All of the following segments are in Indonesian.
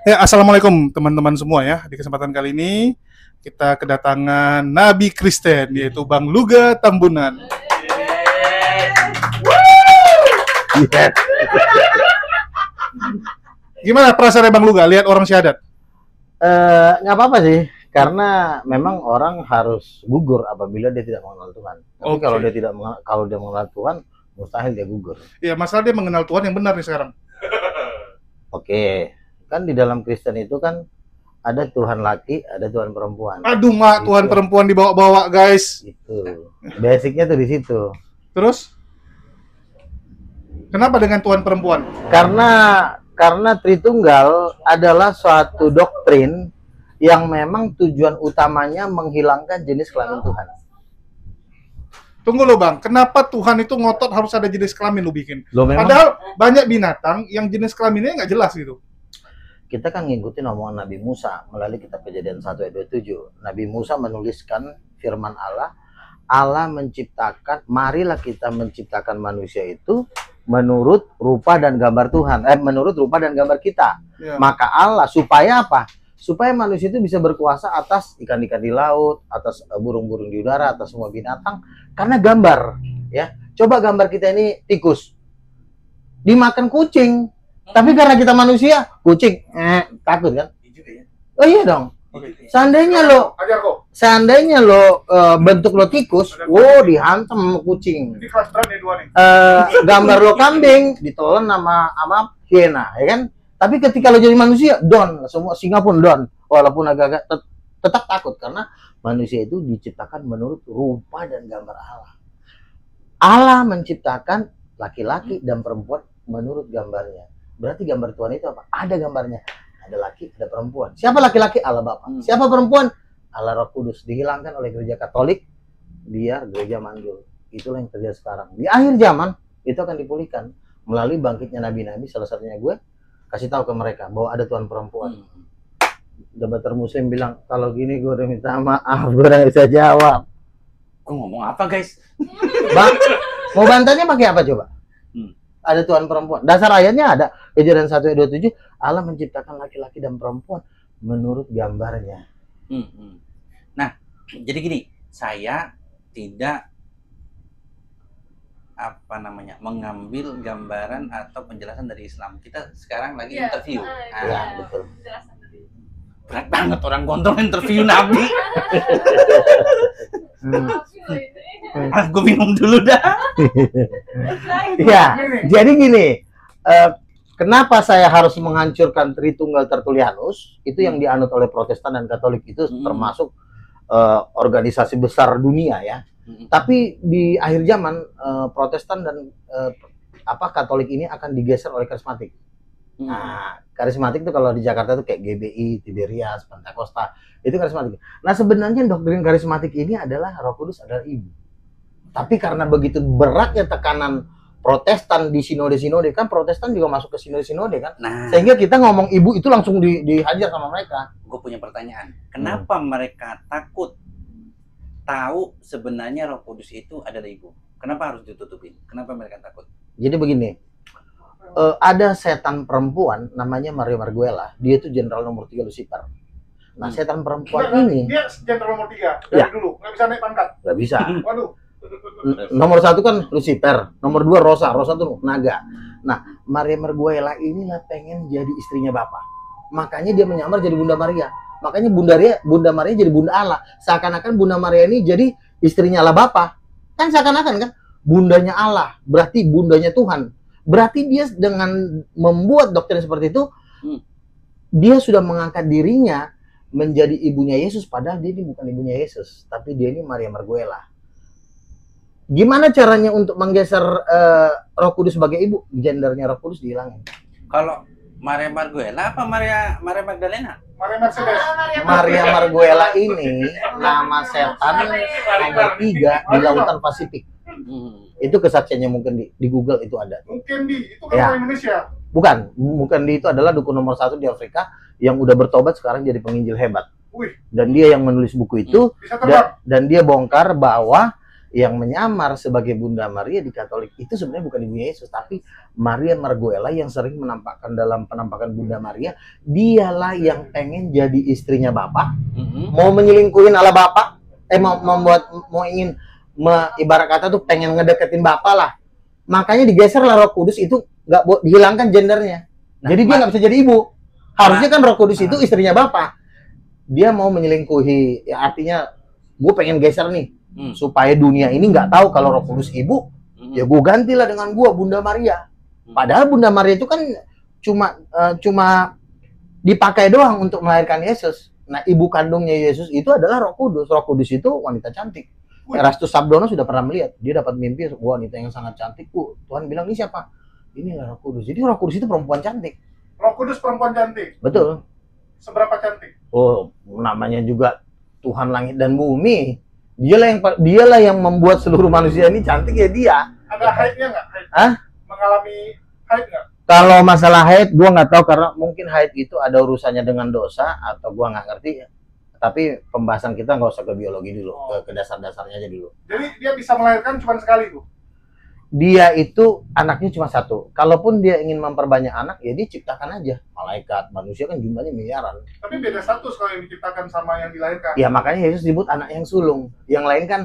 Ya, assalamualaikum teman-teman semua ya. Di kesempatan kali ini kita kedatangan Nabi Kristen, yaitu Bang Luga Tambunan. Yes. Gimana perasaannya Bang Luga lihat orang syahadat? Nggak apa-apa sih, karena memang orang harus gugur apabila dia tidak mengenal Tuhan. Tapi Oke. kalau dia mengenal Tuhan, mustahil dia gugur. Ya, masalah dia mengenal Tuhan yang benar nih sekarang. Oke, kan di dalam Kristen itu kan ada Tuhan laki, ada Tuhan perempuan. Aduh, Mak, Tuhan Gitu. perempuan dibawa-bawa, guys. Itu basicnya tuh di situ. Terus? Kenapa dengan Tuhan perempuan? Karena Tritunggal adalah suatu doktrin yang memang tujuan utamanya menghilangkan jenis kelamin Tuhan. Tunggu lo Bang, kenapa Tuhan itu ngotot harus ada jenis kelamin lu bikin? Loh, memang Padahal banyak binatang yang jenis kelaminnya nggak jelas gitu. kita kan ngikutin omongan Nabi Musa melalui kitab Kejadian 1 ayat 27. Nabi Musa menuliskan firman Allah, Allah menciptakan, marilah kita menciptakan manusia itu menurut rupa dan gambar Tuhan, menurut rupa dan gambar kita. Ya. Maka Allah supaya apa? Supaya manusia itu bisa berkuasa atas ikan-ikan di laut, atas burung-burung di udara, atas semua binatang, karena gambar, ya. Coba gambar kita ini tikus, dimakan kucing, tapi karena kita manusia, kucing, takut kan? Oh iya dong. Seandainya lo bentuk lo tikus, dihantam sama kucing. Ini kelas berat nih dua nih. Gambar lo kambing ditelan sama hiena, ya kan? Tapi ketika lo jadi manusia, don, semua singa pun don, walaupun agak-agak tetap takut karena manusia itu diciptakan menurut rupa dan gambar Allah. Allah menciptakan laki-laki dan perempuan menurut gambarnya. Berarti gambar Tuhan itu apa? Ada gambarnya. Ada laki, ada perempuan. Siapa laki-laki? Allah Bapa. Siapa perempuan? Allah Roh Kudus. Dihilangkan oleh gereja Katolik, biar gereja manggil. Itulah yang terjadi sekarang. Di akhir zaman itu akan dipulihkan melalui bangkitnya nabi-nabi. Salah satunya gue kasih tahu ke mereka bahwa ada Tuhan perempuan. Debater Muslim bilang, kalau gini gue udah minta maaf, gue udah gak bisa jawab. Gue ngomong apa guys? Bang, mau bantahnya pakai apa coba? Ada Tuhan perempuan. Dasar ayatnya ada. Kejadian 1 ayat 27, Allah menciptakan laki-laki dan perempuan menurut gambarnya. Nah, jadi gini, saya tidak mengambil gambaran atau penjelasan dari Islam. Kita sekarang lagi interview. Ya, betul. Berat banget orang gondrong interview Nabi. Gue minum dulu dah. Ya, jadi gini, kenapa saya harus menghancurkan Tritunggal Tertullianus? Itu yang dianut oleh Protestan dan Katolik itu termasuk organisasi besar dunia ya. Tapi di akhir zaman Protestan dan Katolik ini akan digeser oleh karismatik. Nah, karismatik itu kalau di Jakarta itu kayak GBI, Tiberias, Pentakosta, itu karismatik. Nah, sebenarnya doktrin karismatik ini adalah Roh Kudus adalah ibu. Tapi karena begitu beratnya tekanan Protestan di sinode-sinode, kan Protestan juga masuk ke sinode-sinode kan. Nah, Sehingga kita ngomong ibu itu langsung dihajar sama mereka. gue punya pertanyaan. Kenapa mereka takut tahu sebenarnya Roh Kudus itu adalah ibu? Kenapa harus ditutupin? Kenapa mereka takut? Jadi begini, ada setan perempuan namanya Maria Marguela. Dia itu jenderal nomor 3 Lucifer. Nah, setan perempuan ini Dia jenderal nomor 3 dari Ya. dulu, nggak bisa naik pangkat. nggak bisa. Waduh. Nomor 1 kan Lucifer, nomor 2 Rosa tuh naga. Nah, Maria Marguela inilah pengen jadi istrinya Bapa. Makanya dia menyamar jadi Bunda Maria. Makanya Bunda Maria jadi Bunda Allah. Seakan-akan Bunda Maria ini jadi istrinya Allah Bapa. Kan seakan-akan kan bundanya Allah, berarti bundanya Tuhan. Berarti dia dengan membuat doktrin seperti itu, dia sudah mengangkat dirinya menjadi ibunya Yesus, padahal dia ini bukan ibunya Yesus, tapi dia ini Maria Marguela. Gimana caranya untuk menggeser Roh Kudus sebagai ibu? Gendernya Roh Kudus dihilangin. Kalau Maria Marguela apa Maria Magdalena? Maria Mercedes. Maria Marguela ini nama setan nomor 3 di lautan Pasifik. Itu kesaksiannya mungkin di Google itu ada. Mungkin itu kan Ya. orang Indonesia. Bukan itu adalah dukun nomor 1 di Afrika yang udah bertobat sekarang jadi penginjil hebat. Wih, Dan dia yang menulis buku itu bisa terbang. dan dia bongkar bahwa yang menyamar sebagai Bunda Maria di Katolik itu sebenarnya bukan Ibu Yesus, tapi Maria Marguela yang sering menampakkan dalam penampakan Bunda Maria, dialah yang pengen jadi istrinya Bapak, mau menyelingkuhin ala Bapak, mau ingin ibarat kata tuh pengen ngedeketin Bapak lah. Makanya digeser lah Roh Kudus itu, nggak dihilangkan gendernya. Jadi dia nggak bisa jadi ibu. Harusnya kan Roh Kudus itu istrinya Bapak. Dia mau menyelingkuhi, ya artinya gue pengen geser nih. Supaya dunia ini nggak tahu kalau Roh Kudus ibu, ya gue gantilah dengan gue Bunda Maria. Padahal Bunda Maria itu kan cuma dipakai doang untuk melahirkan Yesus. Nah, ibu kandungnya Yesus itu adalah Roh Kudus. Roh Kudus itu wanita cantik. Erastus Sabdono sudah pernah melihat, dia dapat mimpi wanita yang sangat cantik. Tuhan bilang, ini siapa? Inilah Roh Kudus. Jadi Roh Kudus itu perempuan cantik. Roh Kudus perempuan cantik. Betul. Seberapa cantik? Oh, namanya juga Tuhan langit dan bumi. Dialah yang membuat seluruh manusia ini cantik, ya dia. Ada haidnya nggak? Hah? Mengalami haid nggak? Kalau masalah haid, gua nggak tahu karena mungkin haid itu ada urusannya dengan dosa atau gua nggak ngerti. Tapi pembahasan kita nggak usah ke biologi dulu, ke dasar-dasarnya aja dulu. Jadi dia bisa melahirkan cuma sekali tuh? Dia itu anaknya cuma satu. Kalaupun dia ingin memperbanyak anak, ya dia ciptakan aja. Malaikat, manusia kan jumlahnya miliaran. Tapi beda status kalau yang diciptakan sama yang dilahirkan. Ya makanya Yesus disebut anak yang sulung. Yang lain kan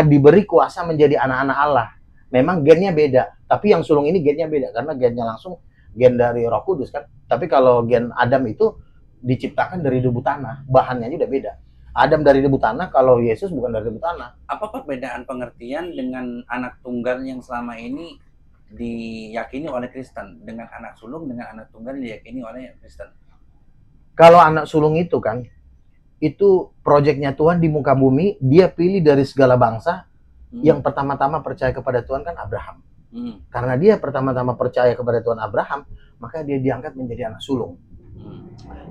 diberi kuasa menjadi anak-anak Allah. Memang gennya beda. Tapi yang sulung ini gennya beda. Karena gennya langsung gen dari Roh Kudus kan. Tapi kalau gen Adam itu diciptakan dari debu tanah. Bahannya aja udah beda. Adam dari debu tanah, kalau Yesus bukan dari debu tanah. Apa perbedaan pengertian dengan anak tunggal yang selama ini diyakini oleh Kristen dengan anak sulung dengan anak tunggal yang diyakini oleh Kristen? Kalau anak sulung itu kan, itu proyeknya Tuhan di muka bumi, dia pilih dari segala bangsa. Yang pertama-tama percaya kepada Tuhan kan Abraham. Karena dia pertama-tama percaya kepada Tuhan Abraham, maka dia diangkat menjadi anak sulung.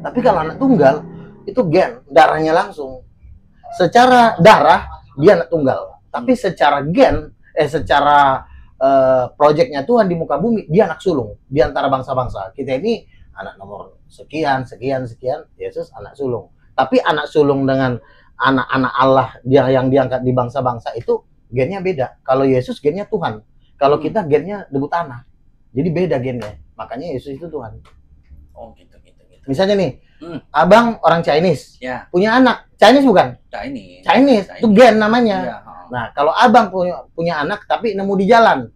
Tapi kalau anak tunggal, itu gen, darahnya langsung. Secara darah, dia anak tunggal. Tapi secara gen, secara proyeknya Tuhan di muka bumi, dia anak sulung. Di antara bangsa-bangsa. Kita ini anak nomor sekian, Yesus anak sulung. Tapi anak sulung dengan anak-anak Allah dia yang diangkat di bangsa-bangsa itu gennya beda. Kalau Yesus gennya Tuhan. Kalau kita gennya debu tanah. Jadi beda gennya. Makanya Yesus itu Tuhan. Oh gitu. Misalnya nih, abang orang Chinese, ya. Punya anak, Chinese bukan? Chinese, itu gen namanya. Ya. Nah, kalau abang punya anak tapi nemu di jalan,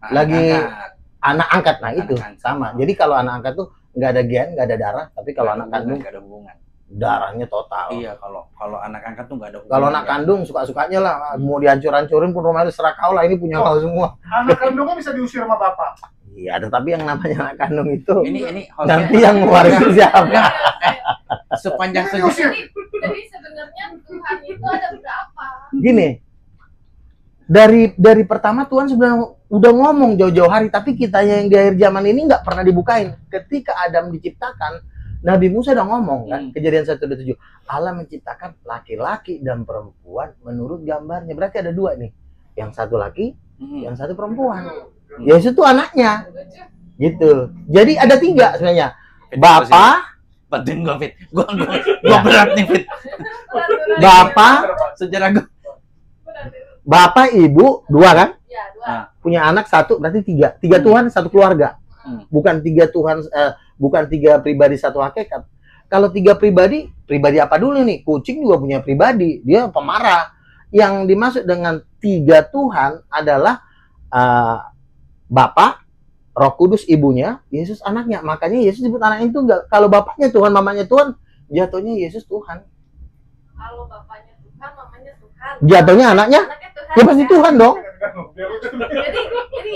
anak angkat, nah itu sama. Jadi kalau anak angkat tuh nggak ada gen, nggak ada darah, tapi kalau anak kandung nggak ada hubungan. Darahnya total. Iya, kalau anak angkat tuh nggak ada hubungan. Kalau anak kandung suka-sukanya lah, mau dihancur-hancurin pun rumahnya serah kau lah, ini punya kau semua. Anak kandungnya bisa diusir sama bapak. Iya, tetapi yang namanya anak kandung itu ini nanti yang mewarisi siapa? Sepanjang sejarah. Jadi sebenarnya Tuhan itu ada berapa? Gini, dari pertama Tuhan sebenarnya udah ngomong jauh-jauh hari, tapi kita yang di akhir zaman ini nggak pernah dibukain. Ketika Adam diciptakan, Nabi Musa udah ngomong kan, Kejadian 1:7, Allah menciptakan laki-laki dan perempuan menurut gambarnya. Berarti ada dua nih, yang satu laki, yang satu perempuan. Yesus itu anaknya, gitu. Jadi ada tiga sebenarnya. Bapak, penting gue Fit, gue berat nih Fit. Bapak, sejarah gue. Bapak, ibu, dua kan? Ya, dua. Punya anak satu, berarti tiga. Tiga Tuhan, satu keluarga. Bukan tiga Tuhan, bukan tiga pribadi satu hakikat. Kalau tiga pribadi apa dulu nih? Kucing juga punya pribadi, dia pemarah. Yang dimaksud dengan tiga Tuhan adalah Bapak, Roh Kudus ibunya, Yesus anaknya. Makanya Yesus disebut anaknya tunggal. Kalau bapaknya Tuhan, mamanya Tuhan, jatuhnya Yesus Tuhan. Kalau bapaknya Tuhan, mamanya Tuhan. Jatuhnya anaknya? Tuhan, Ya pasti Tuhan dong. Jadi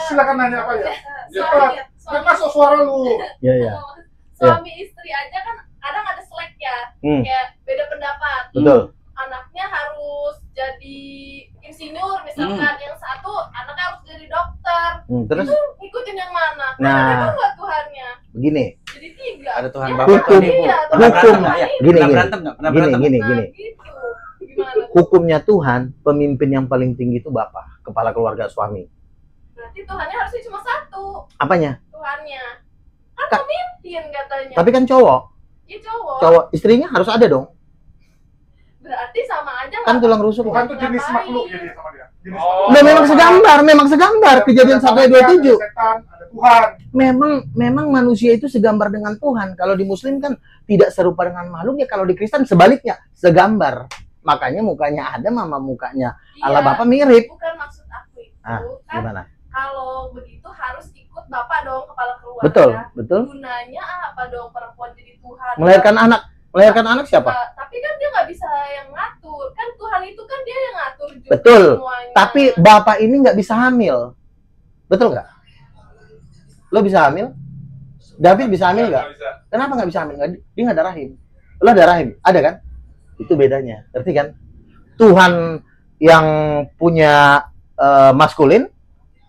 silakan nanya apa ya? suami Masuk suara lu. Iya. Suami istri aja kan kadang ada selek ya. Kayak beda pendapat. Betul. Anaknya harus jadi insinyur misalkan, yang satu anaknya harus jadi dokter. Terus itu ikutin yang mana? Nah, itu buat Tuhannya. Begini. Jadi tiga. Ada Tuhan Ya, Bapak, hukum, Tuhan Ibu. hukum, Gini. Gini. Nah, gitu. Gimana? Hukumnya Tuhan, pemimpin yang paling tinggi itu Bapak, kepala keluarga suami. Berarti Tuhannya harusnya cuma satu. Apanya? Tuhannya. Kan pemimpin katanya. Tapi kan cowok. Ya cowok. Cowok, istrinya harus ada dong. Berarti sama aja Kan tulang rusuk. Tuhan tuh jenis Ngapain? makhluk jadi sama dia. Jenis Udah memang segambar Kejadian 1 ayat 27. Ada setan, ada Tuhan. Memang manusia itu segambar dengan Tuhan. Kalau di Muslim kan tidak serupa dengan makhluk, ya kalau di Kristen sebaliknya, segambar. Makanya mukanya Adam sama mukanya Allah Iya, Bapa mirip. bukan maksud aku itu Ah, kan gimana? kalau begitu harus ikut bapak dong, kepala keluarga. Betul. Gunanya apa dong perempuan jadi Tuhan? Melahirkan anak siapa? Tapi kan dia nggak bisa yang ngatur. Kan Tuhan itu kan dia yang ngatur juga Betul. semuanya. Tapi bapak ini nggak bisa hamil. Betul nggak? Lo bisa hamil? David bisa hamil nggak? Kenapa nggak bisa hamil? Dia nggak ada rahim. Lo ada rahim? Ada kan? Itu bedanya. Ngerti kan? Tuhan yang punya maskulin,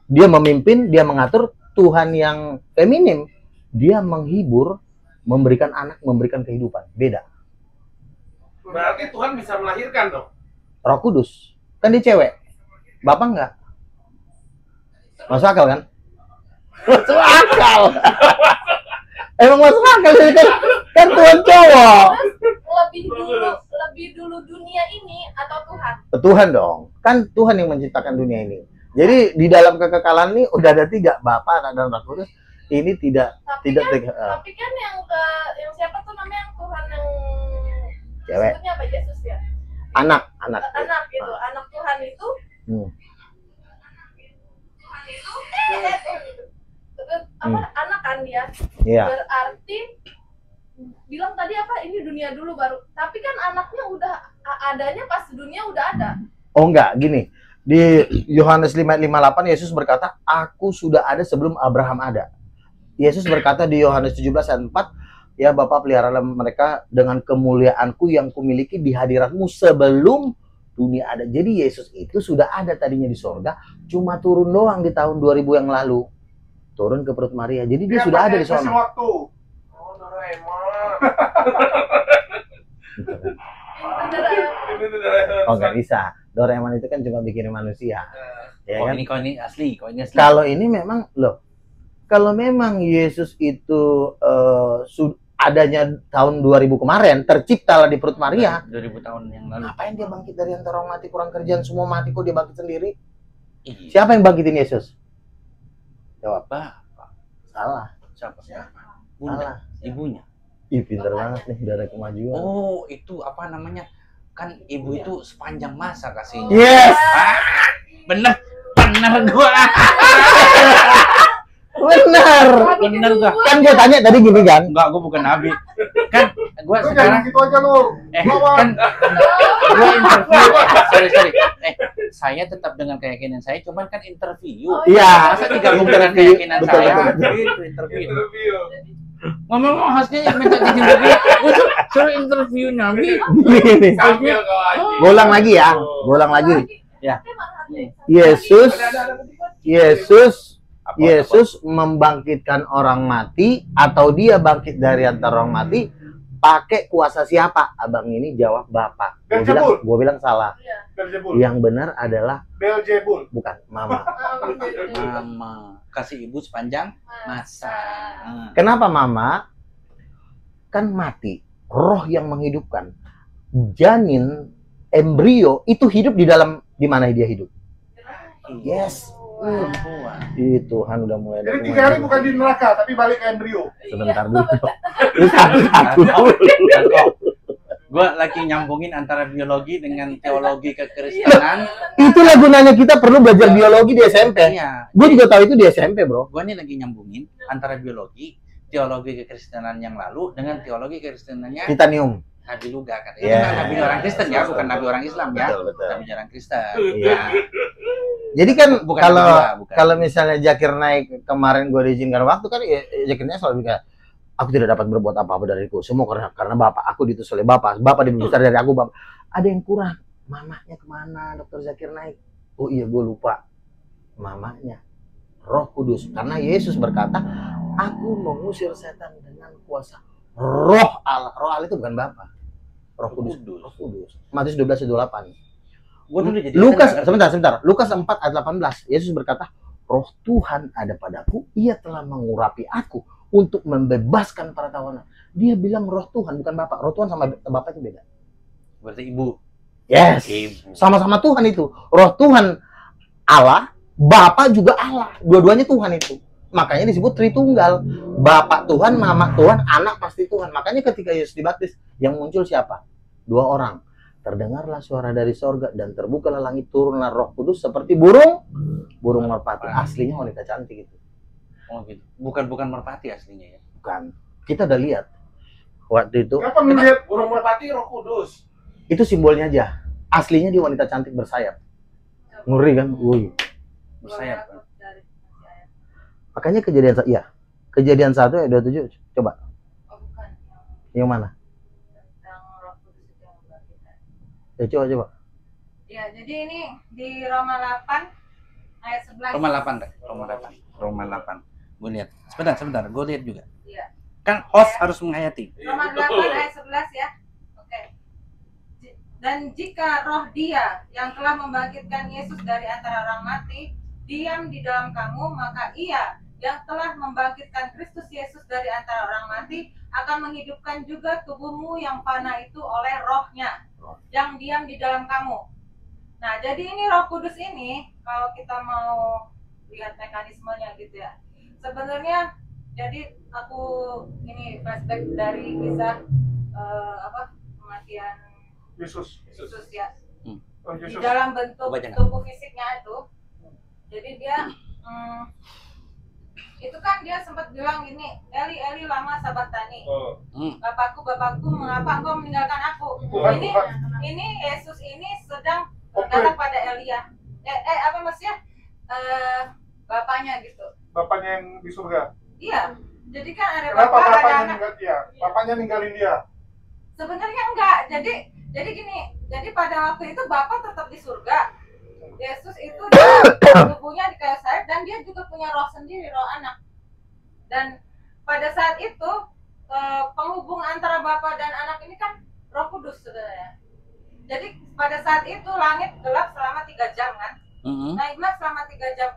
dia memimpin, dia mengatur. Tuhan yang feminim, dia menghibur, memberikan anak, memberikan kehidupan. Beda. Berarti Tuhan bisa melahirkan dong. Roh Kudus. Kan dia cewek. Bapak nggak? Masuk akal kan? Masuk akal. Emang masuk akal kan Tuhan cowok. lebih dulu dunia ini atau Tuhan? Tuhan dong. Kan Tuhan yang menciptakan dunia ini. Jadi di dalam kekekalan ini udah ada 3, Bapa, Anak, dan Roh Kudus. Ini tidak Tapi kan yang siapa tuh namanya yang Tuhan yang Cewek. sebutnya apa, Yesus ya? anak. Anak gitu, anak Tuhan itu. Hmm. Tuhan itu anak kan dia. Iya. Berarti bilang tadi apa? Ini dunia dulu baru. Tapi kan anaknya udah adanya pas dunia udah ada. Oh enggak, gini. Di Yohanes 5 ayat 58 Yesus berkata, "Aku sudah ada sebelum Abraham ada." Yesus berkata di Yohanes 17 ayat 4, "Ya Bapa, peliharalah mereka dengan kemuliaanku yang kumiliki di hadiratmu sebelum dunia ada." Jadi Yesus itu sudah ada tadinya di sorga, cuma turun doang di tahun 2000 yang lalu. Turun ke perut Maria. Jadi dia sudah ada di pakai sana. waktu. Oh, Doraemon. Ini Doraemon. Oh nggak bisa. Doraemon itu kan cuma bikin manusia. Ya kan? Kok ini asli, kok ini asli. Kalau ini memang loh. Kalau memang Yesus itu adanya tahun 2000 kemarin, terciptalah di perut Maria. 2000 tahun yang lalu. Ngapain dia bangkit dari antara orang mati, kurang kerjaan, semua mati, kok dia bangkit sendiri? Iya. Siapa yang bangkitin Yesus? Jawab. Bapak. Salah. Siapa? Salah. Bunda, ibunya. Ih, pinter banget nih, udah ada kemajuan. Oh, itu apa namanya? Kan ibu itu sepanjang masa kasihnya. Yes! Bener gua. Benar. Bener gua. Kan gue tanya tadi gini kan. Enggak, gua bukan nabi. Kan gua Lu sekarang jangan gitu aja lu. kan gua interview. Sorry. Saya tetap dengan keyakinan saya, cuman kan interview. Iya. Masa digabung dengan Interview. keyakinan Betul, saya? betul. Gitu, interview. Interview. Ngomong hostnya yang minta interview. Gua suruh interview nabi. Gini. Sambil kau aja. Ngulang lagi ya. Ngulang lagi. Ya. Yesus Yesus Apa- Yesus membangkitkan orang mati atau dia bangkit dari antara orang mati pakai kuasa siapa? Abang ini jawab Bapak. Beelzebul. Gua bilang salah. Beelzebul. Yang benar adalah Beelzebul. bukan Mama. Mama kasih ibu sepanjang masa. Kenapa Mama? Kan mati. Roh yang menghidupkan. Janin, embrio itu hidup di mana dia hidup? Yes. Ih, Tuhan udah mulai ada Jadi 3 hari bukan di neraka, tapi balik ke embrio. Sebentar dulu. Lu satu dulu. Gue lagi nyambungin antara biologi dengan teologi kekristenan. Itulah gunanya kita perlu belajar biologi di SMP. Iya. Gue juga tahu itu di SMP, bro. Gue nih lagi nyambungin antara biologi, teologi kekristenan yang lalu dengan teologi kekristenannya Titanium. Nabi Luga kan. Itu Iya. kan Nabi orang Kristen ya, bukan Nabi orang Islam ya. Betul. Nabi orang Kristen. Iya. Jadi kan Bukan kalau Nabi Luga, bukan. kalau misalnya Zakir naik kemarin gue diizinkan waktu kan ya, Zakirnya selalu bilang aku tidak dapat berbuat apa-apa dariku, semua karena Bapak, aku diutus oleh Bapak lebih besar dari aku, Bapak. Ada yang kurang, mamanya kemana Dokter Zakir naik? Oh iya gue lupa, mamanya Roh Kudus, karena Yesus berkata aku mengusir setan dengan kuasa Roh Allah. Roh Allah itu bukan Bapak, Roh Kudus. Roh Kudus. Matius 12:28. Gue dulu jadi Lukas, sebentar. Lukas 4 ayat 18. Yesus berkata, Roh Tuhan ada padaku, ia telah mengurapi aku untuk membebaskan para tawanan. Dia bilang Roh Tuhan, bukan Bapak. Roh Tuhan sama Bapak itu beda. berarti ibu. Yes. Ibu. Sama-sama Tuhan itu. Roh Tuhan Allah, Bapa juga Allah. Dua-duanya Tuhan itu. Makanya disebut Tritunggal. Bapak Tuhan, Mama Tuhan, Anak pasti Tuhan. Makanya ketika Yesus dibaptis, yang muncul siapa? 2 orang. Terdengarlah suara dari sorga dan terbukalah langit, turunlah Roh Kudus seperti burung merpati. Aslinya wanita cantik itu. Oh gitu. Bukan merpati aslinya ya. Bukan. Kita udah lihat waktu itu. Kenapa melihat burung merpati Roh Kudus? Itu simbolnya aja. Aslinya dia wanita cantik bersayap. Ngeri kan? Wih. Bersayap. Makanya kejadian 1 ayat 27. Coba. Oh, bukan. Yang mana? Tentang Roh Kudus itu yang membangkitkan. Coba. Ya, jadi ini di Roma 8 ayat 11. Roma 8 deh. Roma 8. Gue lihat. Sebentar. Gue lihat juga. Iya. Kan host harus menghayati. Roma 8 ayat 11 ya. Oke. Dan jika roh Dia yang telah membangkitkan Yesus dari antara orang mati diam di dalam kamu, maka Ia yang telah membangkitkan Kristus Yesus dari antara orang mati akan menghidupkan juga tubuhmu yang fana itu oleh rohnya yang diam di dalam kamu. Nah, jadi ini Roh Kudus ini, kalau kita mau lihat mekanismenya gitu ya, sebenarnya jadi aku ini flashback dari kisah kematian Yesus. Yesus ya, Oh, di Yesus. dalam bentuk Baca nggak? tubuh fisiknya itu. Jadi dia itu kan dia sempat bilang gini, Eli lama sabatani, Oh. Bapakku mengapa engkau meninggalkan aku? Bukan, ini bukan. ini Yesus ini sedang Oke. datang pada Elia. Apa maksudnya? Bapaknya gitu. Bapaknya yang di surga. Iya. Jadi kan ada Kenapa bapak, ada bapaknya anak. ninggalin dia? Bapaknya ninggalin dia. Sebenarnya enggak. Jadi gini. Jadi pada waktu itu bapak tetap di surga. Yesus itu tubuhnya di kayu salib dan dia juga punya roh sendiri, roh anak. Dan pada saat itu penghubung antara bapak dan anak ini kan Roh Kudus sebenarnya. Jadi pada saat itu langit gelap selama 3 jam kan. Nah, Iqbal selama 3 jam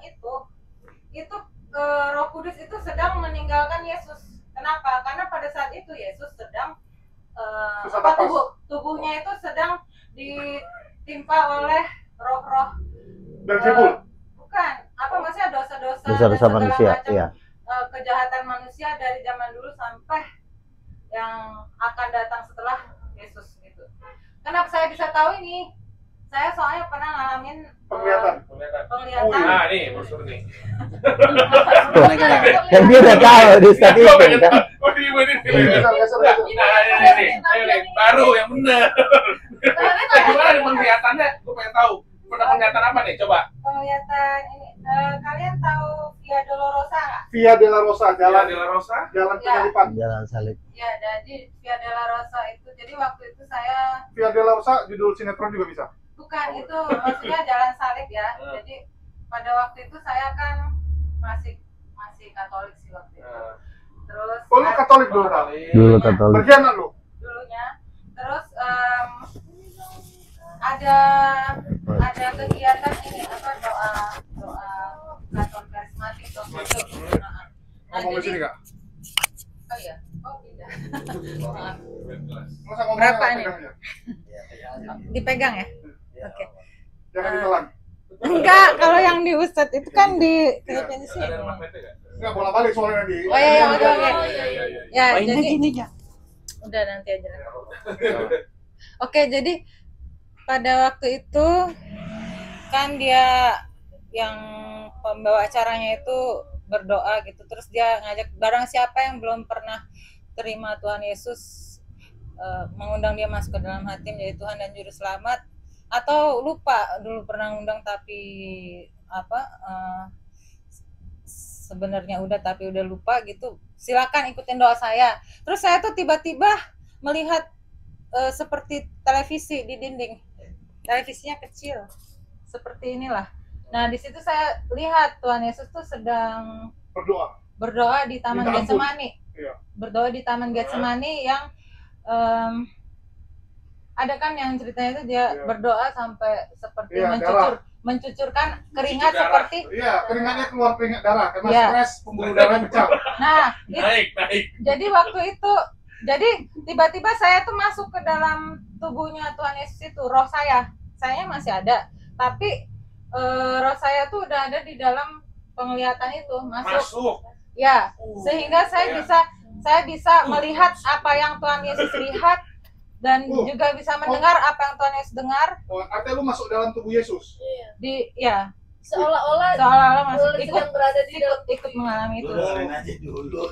itu Roh Kudus itu sedang meninggalkan Yesus. Kenapa? Karena pada saat itu Yesus sedang Susah nafas. tubuhnya itu sedang ditimpa oleh roh-roh Beelzebul. bukan apa maksudnya dosa-dosa Dosa-dosa dan segala manusia, macam, iya. kejahatan manusia dari zaman dulu sampai yang akan datang setelah Yesus gitu. Kenapa saya bisa tahu ini? Saya soalnya pernah ngalamin Penglihatan. penglihatan. Nah, nih brosur nih. Dan dia udah tahu di statistik kan. Oh, ini. Geser. Nah, ini. Baru yang benar. Gimana nih penglihatannya? Gue pengen tahu. Pernah penglihatan apa nih? Coba. Penglihatan ini kalian tahu Via Dolorosa nggak? Via della Rosa, Jalan jalan de la Rosa. jalan Ya. penyalipan. Jalan salib. Ya, jadi Via Dolorosa itu jadi waktu itu saya Via della Rosa judul sinetron juga bisa. bukan itu maksudnya jalan salib ya. Jadi pada waktu itu saya kan masih Katolik sih waktu itu. Terus Oh, lu Katolik dulu, Kak? Dulu Katolik. Berkhianat lu? dulunya. Terus ada kegiatan ini apa doa Katolik karismatik waktu itu. Nah, Ngomong di sini, Kak. oh iya. Oh, tidak. Maaf. Masa ngomongnya Berapa pegang nih? aja? Dipegang ya? Oke. Jangan ditelan. Enggak, kalau yang di Ustadz itu kan di kayaknya sih. Ada rumah PT nggak? Enggak bola-balik soalnya nanti. Oh iya, oke. Iya. Ya, Oh, ini jadi gini ya. udah nanti aja. Oke, jadi pada waktu itu kan dia yang pembawa acaranya itu berdoa gitu, terus dia ngajak barang siapa yang belum pernah terima Tuhan Yesus, mengundang dia masuk ke dalam hati menjadi Tuhan dan Juru Selamat, atau lupa dulu pernah ngundang tapi sebenarnya udah tapi udah lupa gitu, silakan ikutin doa saya. Terus saya tuh tiba-tiba melihat seperti televisi di dinding, televisinya kecil seperti inilah. Nah, di situ saya lihat Tuhan Yesus tuh sedang Berdoa. di Taman Minta ampun. Getsemani. Iya. Berdoa di Taman Getsemani yang ada kan yang ceritanya itu dia Iya. berdoa sampai seperti Iya, darah. mencucurkan keringat Mencucur darah. seperti. Iya, keringatnya keluar keringat darah karena Iya. stres pembuluh darah pecah. Nah, Naik. jadi waktu itu Jadi tiba-tiba saya tuh masuk ke dalam tubuhnya Tuhan Yesus itu, roh saya masih ada, tapi roh saya tuh udah ada di dalam penglihatan itu, masuk. Ya, sehingga saya bisa melihat apa yang Tuhan Yesus lihat dan juga bisa mendengar apa yang Tuhan Yesus dengar. Oh, artinya lu masuk dalam tubuh Yesus. Iya. Seolah-olah Masuk sedang berada di dalam ikut mengalami itu. Dengerin aja dulu.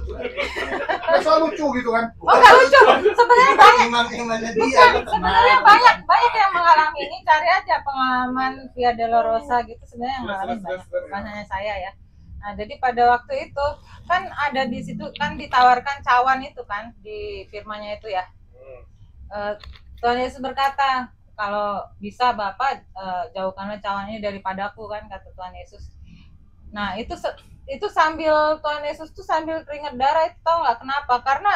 Biasa lucu gitu kan. Oh, nggak lucu. Sebenarnya banyak. Iman-imannya dia. Bukan, sebenarnya banyak yang mengalami ini. Cari aja pengalaman Via Dolorosa gitu, sebenarnya yang mengalami banyak, bukan hanya saya ya. Nah, jadi pada waktu itu kan ada di situ kan ditawarkan cawan itu kan di firman-Nya itu ya. Tuhan Yesus berkata, kalau bisa Bapak jauhkanlah cawan ini daripadaku, kan kata Tuhan Yesus. Nah, itu sambil Tuhan Yesus tuh sambil keringat darah itu, tau nggak kenapa? Karena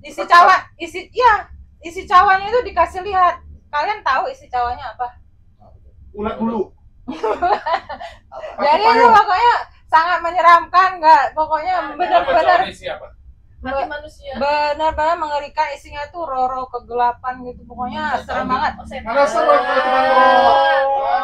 isi cawannya itu dikasih lihat. Kalian tahu isi cawannya apa? Ulat bulu. Jadi itu pokoknya sangat menyeramkan, nggak? Pokoknya benar-benar mati manusia. Benar-benar mengerikan, isinya tuh roh-roh kegelapan gitu. Pokoknya serem banget. Mana serem kalau cuma roh.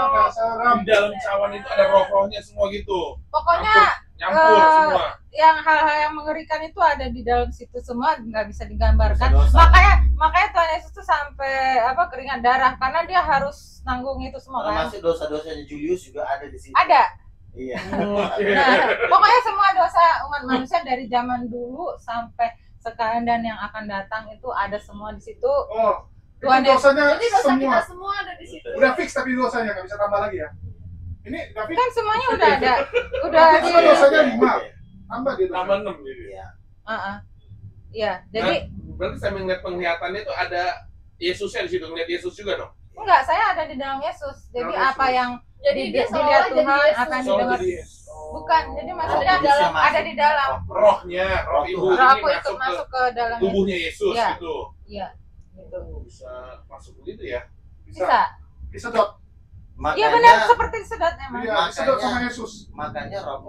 Nggak serem. Di dalam cawan itu ada roh-rohnya semua gitu. Pokoknya Nyampur semua. yang hal-hal yang mengerikan itu ada di dalam situ semua, nggak bisa digambarkan. Dosa-dosa. Makanya Tuhan Yesus tuh sampai keringat darah karena dia harus nanggung itu semua kan. Termasuk dosa-dosanya Julius juga ada di situ. Ada. Iya. Nah, pokoknya semua dosa umat manusia dari zaman dulu sampai sekarang dan yang akan datang itu ada semua di situ. Oh, Tuhan itu dosanya Jadi dosa semua. kita semua ada di situ. Udah fix tapi dosanya nggak bisa tambah lagi ya. Ini udah fix. Kan semuanya udah ada. Udah Tapi di. kan dosanya 5. Tambah dia Tambah dosa. 6 gitu. Iya. Iya, jadi Berarti saya melihat penglihatannya itu ada Yesusnya di situ, ngeliat Yesus juga dong. enggak, saya ada di dalam Yesus. Jadi Dalam apa Yesus. yang Jadi dia dilihat seolah jadi Tuhan, Yesus. apa yang Soal didengar. jadi Yesus. Bukan, jadi maksudnya Kudusnya masuk. ada di dalam. Rohnya, roh ibu Roh ini aku ikut masuk ke dalam Yesus. tubuhnya Yesus Iya. gitu. Iya, gitu. Bisa masuk begitu ya. Bisa. Bisa dok. Iya benar, seperti sedot emang. Iya, disedot sama Yesus. Makanya Roh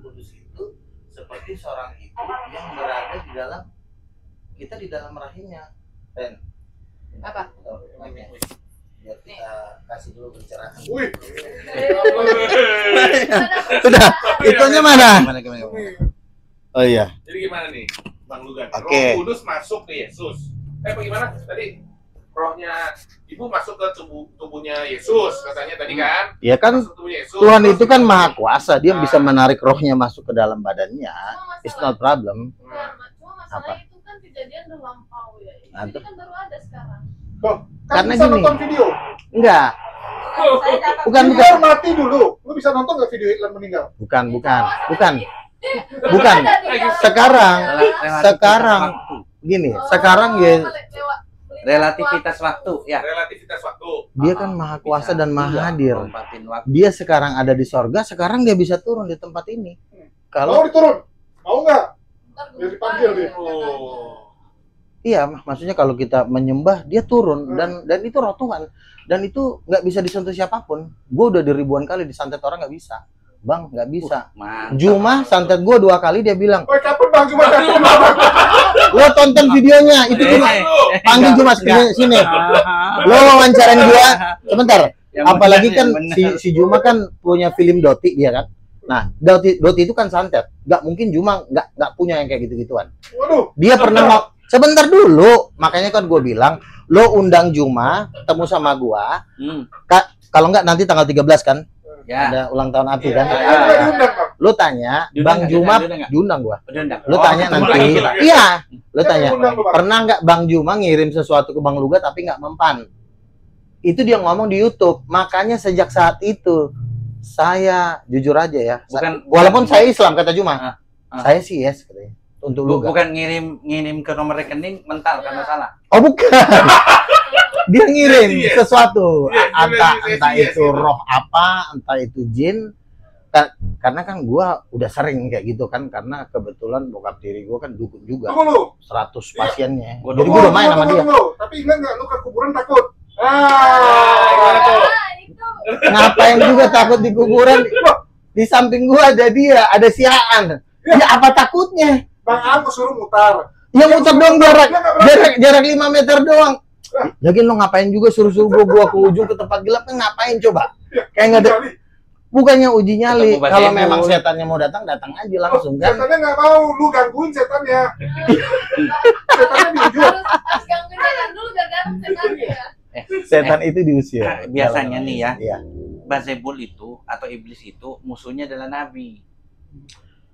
Kudus itu seperti seorang ibu yang berada di dalam kita, di dalam rahimnya. Dan Apa? biar kita kasih dulu pencerahan. Wih. Sudah, itunya mana? Oh iya. Jadi gimana nih, Bang Lugan? Oke. Roh Kudus masuk ke Yesus. Bagaimana tadi? Rohnya ibu masuk ke tubuhnya Yesus katanya tadi kan? Ya kan Masuk tubuhnya Yesus. Tuhan Terus itu kan maha kuasa, dia bisa menarik rohnya masuk ke dalam badannya. It's not problem. Cuma masalah itu kan kejadian udah lampau ya. Nah, Ini kan baru ada sekarang. Loh, kan Karena bisa gini. nonton video. Enggak, Saya dapat bukan. Hitler mati dulu. Lu bisa nonton nggak video Hitler meninggal? Bukan. Sekarang gini, sekarang ya Relativitas waktu, ya. relativitas waktu. dia kan maha kuasa dan maha hadir. Lompatin waktu. Dia sekarang ada di sorga, sekarang dia bisa turun di tempat ini. Mau Kalau diturun? Mau nggak? Biar dipanggil dia. Oh. iya, maksudnya kalau kita menyembah, dia turun dan itu roh Tuhan. Dan itu nggak bisa disentuh siapapun. Gue udah di ribuan kali disantet orang nggak bisa. Bang, nggak bisa. Mantap. Juma santet gue 2 kali, dia bilang, Woi, kapan Bang Cuma datang? lo tonton videonya itu Juma. Panggil Juma sini. Lo wawancarain gua sebentar. Yang Apalagi benar, kan yang benar. si Juma kan punya film Doti dia kan. Nah, Doti itu kan santet. Nggak mungkin Juma nggak punya yang kayak gitu-gituan. Waduh. Dia pernah mau sebentar dulu. Makanya kan gue bilang, lo undang Juma ketemu sama gua. Kalau nggak nanti tanggal 13 kan Ya. ada ulang tahun api Iya, kan. iya, iya, diundang, Bang. Lo tanya, Diundang Bang nggak? Juma Diundang nggak? diundang gua. Udah enggak? Lo tanya ketemu nanti. lagi lah. Iya, lo Saya tanya. diundang, Bang. Pernah nggak Bang Juma ngirim sesuatu ke Bang Luga tapi nggak mempan? Itu dia ngomong di YouTube. Makanya sejak saat itu saya jujur aja ya. Walaupun saya Islam kata Juma, saya sih yes katanya. Untuk Luga. Bukan ngirim ke nomor rekening mental karena salah. Oh bukan. Dia ngirim Yes. sesuatu. Yes, Entah yes, itu yes. roh apa, entah itu jin. Karena kan gua udah sering kayak gitu kan, karena kebetulan bokap tiri gua kan dukun juga. Tunggu lu. 100 pasiennya. Gua Jadi gua udah main sama dia. Tapi ingat nggak lu ke kuburan takut? Gimana tuh? Itu Ngapain juga takut di kuburan? Di samping gua ada dia, ada si Aan. Ya apa takutnya? Bang Ang suruh mutar. Ya muter dong jarak 5 meter doang. Lagi lo ngapain juga suruh-suruh gua ke ujung ke tempat gelap kan ngapain coba? Kayak nggak ada. Bukannya uji nyali. Ketemu Pak Kalau Demo. memang setannya mau datang aja langsung kan. Setannya nggak mau, lu gangguin setannya. Setannya di ujung. Harus gangguin setan dulu biar datang setannya ya. Setan itu diusir. Biasanya nih ya, Iya. Bazebul itu atau iblis itu musuhnya adalah nabi.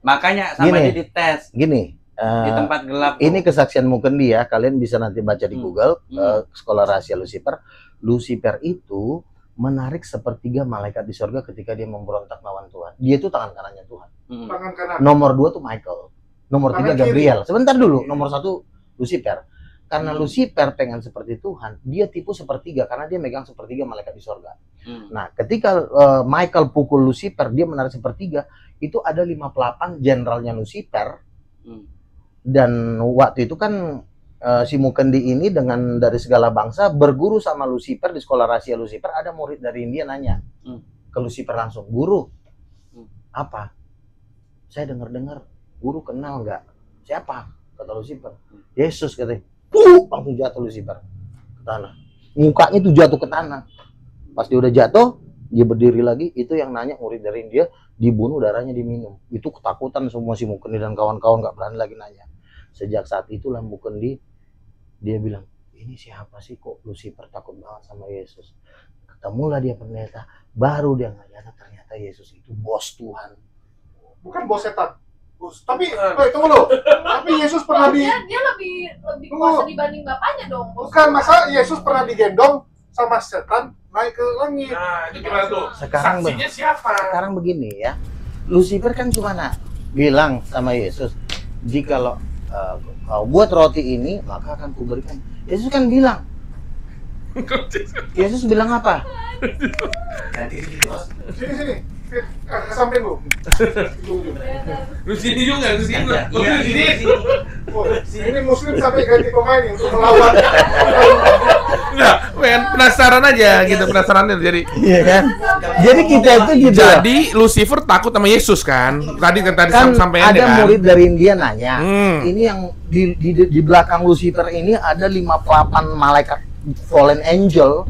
Makanya sama Gini. dia dites Gini. di tempat gelap. Ini kesaksian Mukendi ya. Kalian bisa nanti baca di Google. Sekolah Rahasia Lucifer. Lucifer itu menarik sepertiga malaikat di sorga ketika dia memberontak lawan Tuhan. Dia itu tangan kanannya Tuhan. Tangan kanan. Nomor 2 tuh Michael. Nomor 3 Tangan kiri. Gabriel. Sebentar dulu. Nomor 1 Lucifer. Karena Lucifer pengen seperti Tuhan, dia tipu sepertiga karena dia megang sepertiga malaikat di sorga. Nah, ketika Michael pukul Lucifer, dia menarik sepertiga. Itu ada 58 jenderalnya Lucifer. Dan waktu itu kan si Mukendi ini dengan dari segala bangsa berguru sama Lucifer di sekolah rahasia Lucifer. Ada murid dari India nanya ke Lucifer langsung, "Guru, apa? Saya dengar-dengar guru kenal nggak?" "Siapa?" kata Lucifer. "Yesus," katanya. Langsung jatuh Lucifer ke tanah. Mukanya itu jatuh ke tanah. Pas dia udah jatuh, dia berdiri lagi. Itu yang nanya murid dari India, dibunuh, darahnya diminum. Itu ketakutan semua si Mukendi dan kawan-kawan, nggak berani lagi nanya. Sejak saat itulah Mukendi, dia bilang, ini siapa sih kok Lucifer takut banget sama Yesus. Ketemulah dia pendeta, baru dia ngeliat ternyata Yesus itu bos Tuhan. Bukan bos setan. Tapi, tunggu lo. Tapi Yesus pernah di... Dia lebih kuasa dibanding bapaknya dong. Bos. Bukan, masa Yesus pernah digendong sama setan naik ke langit. Nah, itu gimana tuh? Sekarang Saksinya siapa? Sekarang begini ya, Lucifer kan cuma bilang sama Yesus, jikalau kau buat roti ini, maka akan kuberikan. Yesus kan bilang. Yesus bilang apa? Sini. Ke samping lu. Lu sini juga, lu sini. Lu sini. Oh, ini muslim sampai ganti pemain nih untuk melawan. Enggak, pengen penasaran aja gitu, penasarannya jadi. Iya kan? Jadi kita itu gitu. Jadi Lucifer takut sama Yesus kan? Tadi Kan sampai ada kan? murid dari India nanya, Hmm. ini yang di belakang Lucifer ini ada 58 malaikat fallen angel.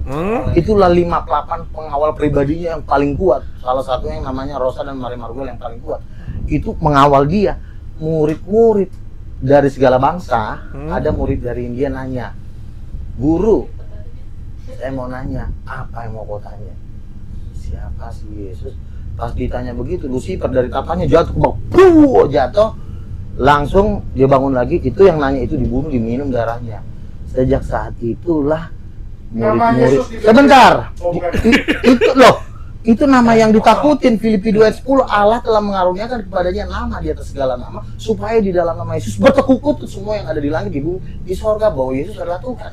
Itulah 58 pengawal pribadinya yang paling kuat. Salah satunya yang namanya Rosa dan Mary Margol yang paling kuat. Itu mengawal dia. Murid-murid dari segala bangsa, ada murid dari India nanya, "Guru, saya mau nanya, apa yang mau kau tanya?" Siapa sih Yesus? Pas ditanya begitu, Lucifer dari tapanya jatuh ke bawah, jatuh. Langsung dia bangun lagi, itu yang nanya itu dibunuh, diminum darahnya. Sejak saat itulah murid-murid. Sebentar. Itu loh, itu nama yang ditakutin. Filipi 2 ayat 10, Allah telah mengaruniakan kepadanya nama di atas segala nama, supaya di dalam nama Yesus bertekuk lutut semua yang ada di langit, di bumi, di sorga, bahwa Yesus adalah Tuhan.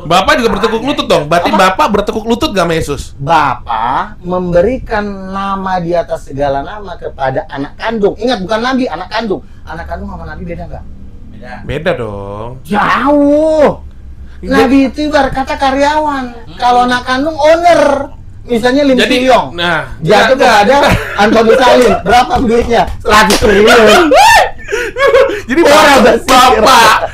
Bapak juga bertekuk lutut dong. Berarti Bapak bertekuk lutut gak sama Yesus? Bapa memberikan nama di atas segala nama kepada anak kandung. Ingat, bukan nabi, anak kandung. Anak kandung sama nabi beda nggak? Beda dong. Jauh. Nabi itu ibarat kata karyawan. Kalau anak kandung owner. Misalnya Lim Jadi, Siyong. nah, Jatuh kepada Antoni Salim. Berapa duitnya? 100 triliun. Jadi Orang bersih.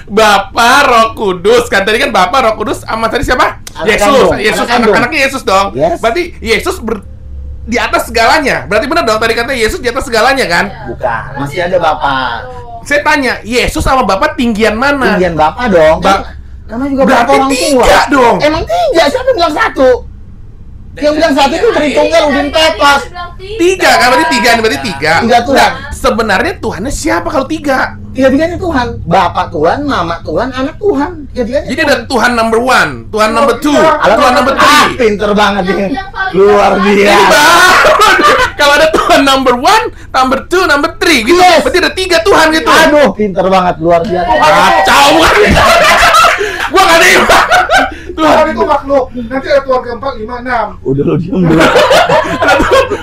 Bapak Roh Kudus kan tadi kan Bapak Roh Kudus sama tadi siapa? Anak Yesus, kandung, Yesus anak kandung. anak-anaknya Yesus dong. Yes. Berarti Yesus di atas segalanya. Berarti benar dong tadi katanya Yesus di atas segalanya kan? Bukan. Masih ada Bapak. Saya tanya, Yesus sama Bapak tinggian mana? Tinggian Bapak dong. Namanya juga Berarti Bapak orang tua. tiga dong. Emang tiga. Siapa yang bilang satu? Yang bilang satu itu Tritunggal Udin Pepas. Tiga kan? Berarti tiga nih, berarti tiga. Tiga Tuhan. Sebenarnya Tuhannya siapa kalau tiga? Tiga-tiganya Tuhan. Bapak Tuhan, Mama Tuhan, Anak Tuhan. Tiga-tiganya. Jadi ada Tuhan number one, Tuhan number two, Alam Tuhan number three. pinter banget ini. Yang paling Luar gampang. Jadi biasa. kalau ada Tuhan number one, number two, number three gitu. Yes. Berarti ada tiga Tuhan gitu. Aduh, pinter banget, luar biasa. Kacau banget. Gua gak ada yang Tuhan itu makhluk. Nanti ada Tuhan keempat, 5, 6. Udah lo diem dulu.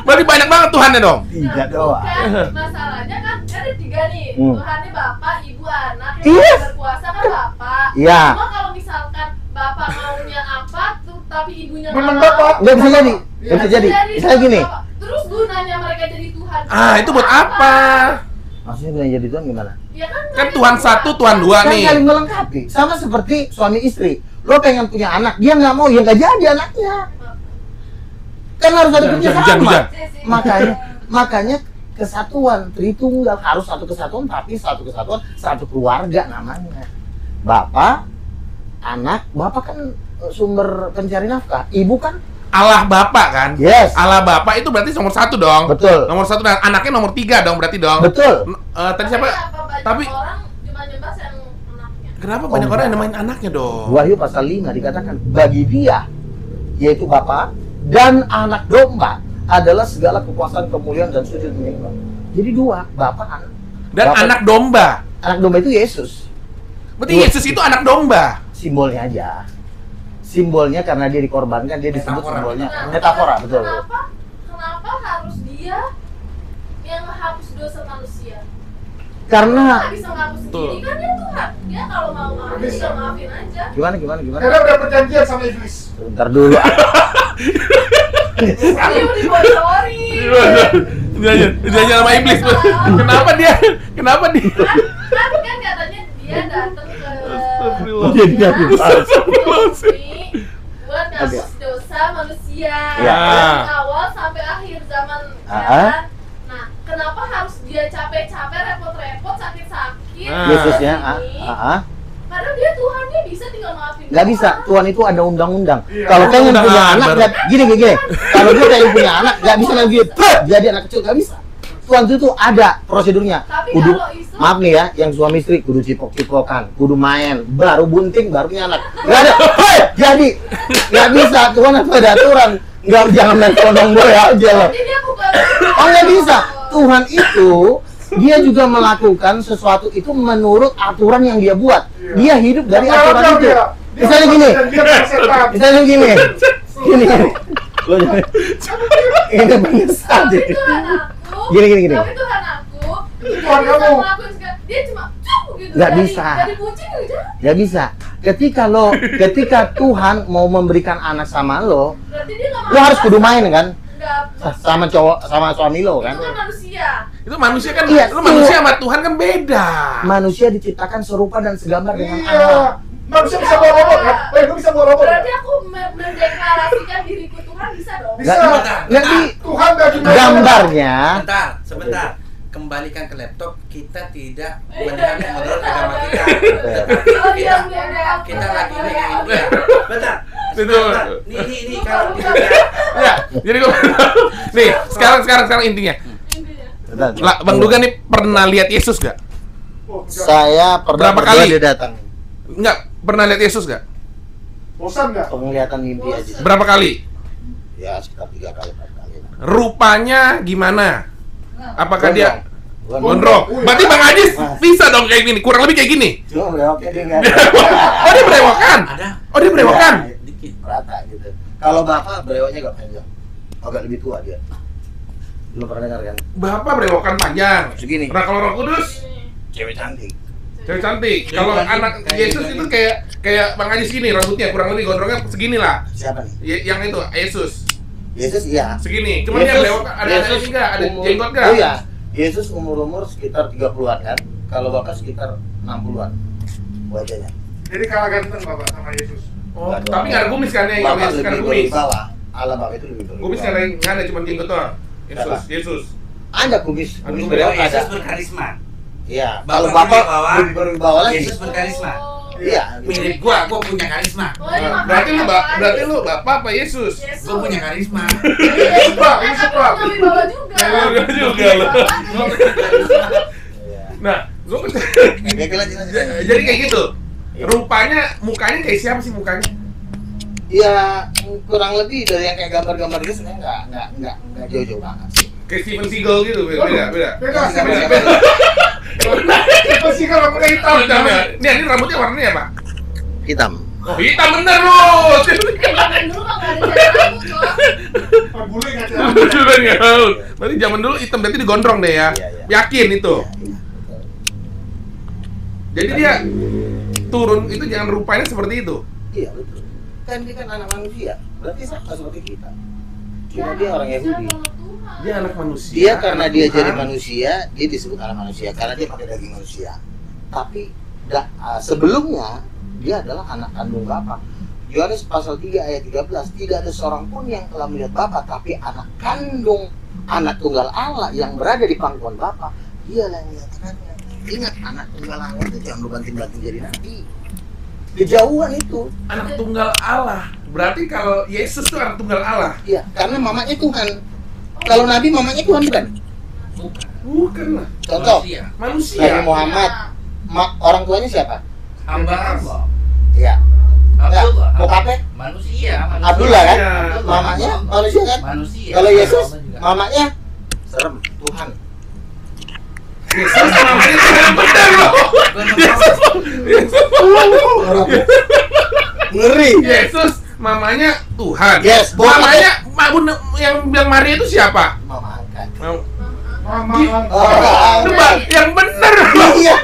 Berarti banyak banget Tuhannya dong. Tiga doang. Kan masalahnya kan ada tiga nih. Tuhannya Bapak, Ibu, Anak. Yang Yes. berkuasa kan Bapak. Iya. Cuma kalau misalkan Bapak maunya apa tuh tapi ibunya nggak Memang mau. Bapak. Nggak bisa jadi. Nggak bisa jadi. Misalnya gini. Terus gunanya mereka jadi Tuhan. Ah, itu buat apa? Maksudnya bilang jadi Tuhan gimana? Ya kan, Kan Tuhan satu, Tuhan dua Kan nih. saling melengkapi. Sama seperti suami istri. Lo pengen punya anak, dia nggak mau, ya nggak jadi anaknya. Kan harus ada kerjasama. Makanya kesatuan Tritunggal harus satu kesatuan, tapi satu kesatuan satu keluarga namanya. Bapak, anak, bapak kan sumber pencari nafkah, ibu kan Allah Bapak kan? yes, Allah Bapak itu berarti nomor 1 dong. betul, Nomor 1 dan anaknya nomor 3 dong berarti dong. betul. Tadi siapa? Tapi- orang cuma nyembah yang anaknya. Kenapa banyak orang yang namain anaknya dong? Wahyu pasal 5 dikatakan bagi dia, yaitu Bapa dan anak domba adalah segala kekuasaan, kemuliaan dan sujud menyembah. Jadi dua, Bapa, anak. Dan Bapak- anak domba. Anak domba itu Yesus. Berarti Yesus itu anak domba. Simbolnya aja. Simbolnya karena dia dikorbankan, dia disebut Metafora. simbolnya. Metafora, betul. Kenapa harus dia yang menghapus dosa manusia? Karena Nggak bisa menghapus Betul. sendiri kan dia Tuhan. Dia kalau mau maafin, dia maafin aja. gimana? Karena udah perjanjian sama iblis. Bentar dulu. Dia udah dibocori. Dia sama iblis. Kenapa dia? Kan katanya dia datang ke Jadi jadi buat ngapus dosa manusia Ya. dari awal sampai akhir zaman. ya Ah. kan? Nah, kenapa harus dia capek-capek, repot-repot, sakit-sakit? Ah. Yesusnya, ini? Padahal dia Tuhan, dia bisa tinggal maafin. nggak bisa. doang. Tuhan itu ada undang-undang. Iya. Kalau pengen Undang-undang punya anak, baru. gini. Kalau dia pengen punya anak, nggak bisa lagi jadi anak kecil, nggak bisa. Tuhan itu ada prosedurnya. Tapi Kudu, kalau Islam, maaf nih ya, yang suami istri kudu cipok-cipokan, kudu main, baru bunting, baru punya anak. Nggak ada, jadi nggak bisa. Tuhan ada aturan. Nggak, jangan main selondong boy aja loh. jadi dia bukan. Oh nggak bisa. Tuhan itu dia juga melakukan sesuatu itu menurut aturan yang dia buat. Dia hidup dari aturan itu. Misalnya gini. Misalnya gini. Lo jangan- ini bangsat. Tapi Tuhan aku. Gini. Tapi Tuhan aku. Tuhan Dia bisa kamu. ngelakuin segala- Dia cuma gitu. Nggak dari- bisa. Dari kucing aja. Nggak bisa. Ketika Tuhan mau memberikan anak sama lo Berarti dia nggak harus kudu main kan? Nggak. Sama cowok, sama suami lo kan? Itu kan manusia. Itu manusia kan, Iya, lu manusia sama Tuhan kan beda. Manusia diciptakan serupa dan segambar dengan Iya. Allah. Manusia bisa bawa robot kan? Lu bisa bawa robot. Berarti aku mendeklarasikan diriku Tuhan bisa dong. Bisa. Nggak di Tuhan gak gimana. gambarnya. Sebentar. Kembalikan ke laptop, kita tidak Iya, mendengar iya, model iya, agama iya. kita. Oh, Tetapi iya, kita iya. kita lagi megang dia. Bentar. Itu. Sebentar. Ini kalau dilihat Ya, jadi gua nih, sekarang intinya. Intinya. Lah, Bang Duga nih pernah lihat Yesus gak? Oh, enggak. Saya pernah Berapa berdoa, kali? dia datang. Enggak, pernah lihat Yesus gak? Bosan gak? Penglihatan mimpi aja. Berapa kali? Ya sekitar 3 kali 4 kali. Rupanya gimana? Apakah dia Gondrong. gondrong? Berarti Bang Ajis bisa dong kayak gini, kurang lebih kayak gini. Cuma berewoknya dia nggak Oh, dia berewokan. ada Oh, dia berewokan. Ya, dikit. rata gitu. Kalau bapak berewoknya nggak panjang, agak lebih tua dia. Belum pernah dengar kan? Bapak berewokan panjang. Segini. Nah, kalau Roh Kudus Cewek cantik. cewek cantik. Kalau cantik. anak Yesus itu kayak Bang Ajis gini, rambutnya kurang lebih gondrongnya segini lah. Siapa nih? Yang itu Yesus Yesus iya. segini. Cuman dia berewokan, ada ini enggak? Ada jenggot enggak? Oh iya. Yesus umur sekitar 30-an kan? Kalau bapak sekitar 60-an wajahnya. Jadi kalah ganteng Bapak sama Yesus. Oh, Nggak dong. tapi nggak ada kumis kan ya? Yang Bapak Yesus kan lebih kumis. berwibawa. Allah bapak itu lebih Kumis berwibawa. nggak ada, cuma jenggot doang. Yesus, Apa? Yesus. Ada kumis Kumis berewok ada. Yesus berkarisma. Iya. Bapak Kalau bapak berwibawa, lebih berwibawa lagi. Yesus berkarisma. Iya. Mirip gua punya karisma. Oh, ini makanya Berarti lu bapak apa Yesus? Yesus. Gua punya karisma. Yesus Pak, Yesus Pak. Tapi punya wibawa juga. Iya juga lo. Iya. Nah, gua Oke, lanjut. jadi kayak gitu. Iya. Rupanya mukanya kayak siapa sih mukanya? Ya kurang lebih dari yang kayak gambar-gambar itu sebenarnya nggak jauh-jauh banget sih. Kayak Steven Seagal gitu, beda. Beda, siapa sih? Beda. Siapa sih kalau rambutnya hitam? Hitam ya. Ini rambutnya warnanya apa? Hitam. Oh, hitam bener loh. Zaman dulu mah nggak ada cara rambut loh. Bule nggak ada. Rambut juga nggak tahu. Berarti zaman dulu hitam, berarti digondrong deh ya. Iya, iya. Yakin itu. Iya, iya, betul. Jadi dia turun itu jangan rupanya seperti itu. Iya betul. Kan dia kan anak manusia, berarti sama seperti kita. Cuma dia orang Yahudi. Dia anak manusia. Dia karena anak dia Tuhan. jadi manusia, dia disebut anak manusia karena dia pakai daging manusia. Tapi sebelumnya dia adalah anak kandung Bapa. Yohanes pasal 3 ayat 13, tidak ada seorang pun yang telah melihat Bapa, tapi anak kandung anak tunggal Allah yang berada di pangkuan Bapa, dialah yang menyatakannya. Ingat, anak tunggal Allah itu jangan lu banting-banting jadi nabi. Kejauhan itu. Anak tunggal Allah. Berarti kalau Yesus itu anak tunggal Allah. Iya, karena mamanya Tuhan. Kalau nabi mamanya Tuhan bukan? Bukan lah. Contoh, Manusia. Nabi Muhammad, orang tuanya siapa? Hamba Allah. Iya. Enggak, Abdullah. bokapnya Manusia. Abdullah kan? Manusia. Mamanya manusia kan? Manusia. Kalau Yesus, Allah juga. mamanya serem, Tuhan. Yesus namanya Tuhan benar loh. Ngeri. Yesus mamanya Tuhan. Yes, Mamanya yang bilang Maria itu siapa? Mama angkat. Coba yang benar loh. Iya.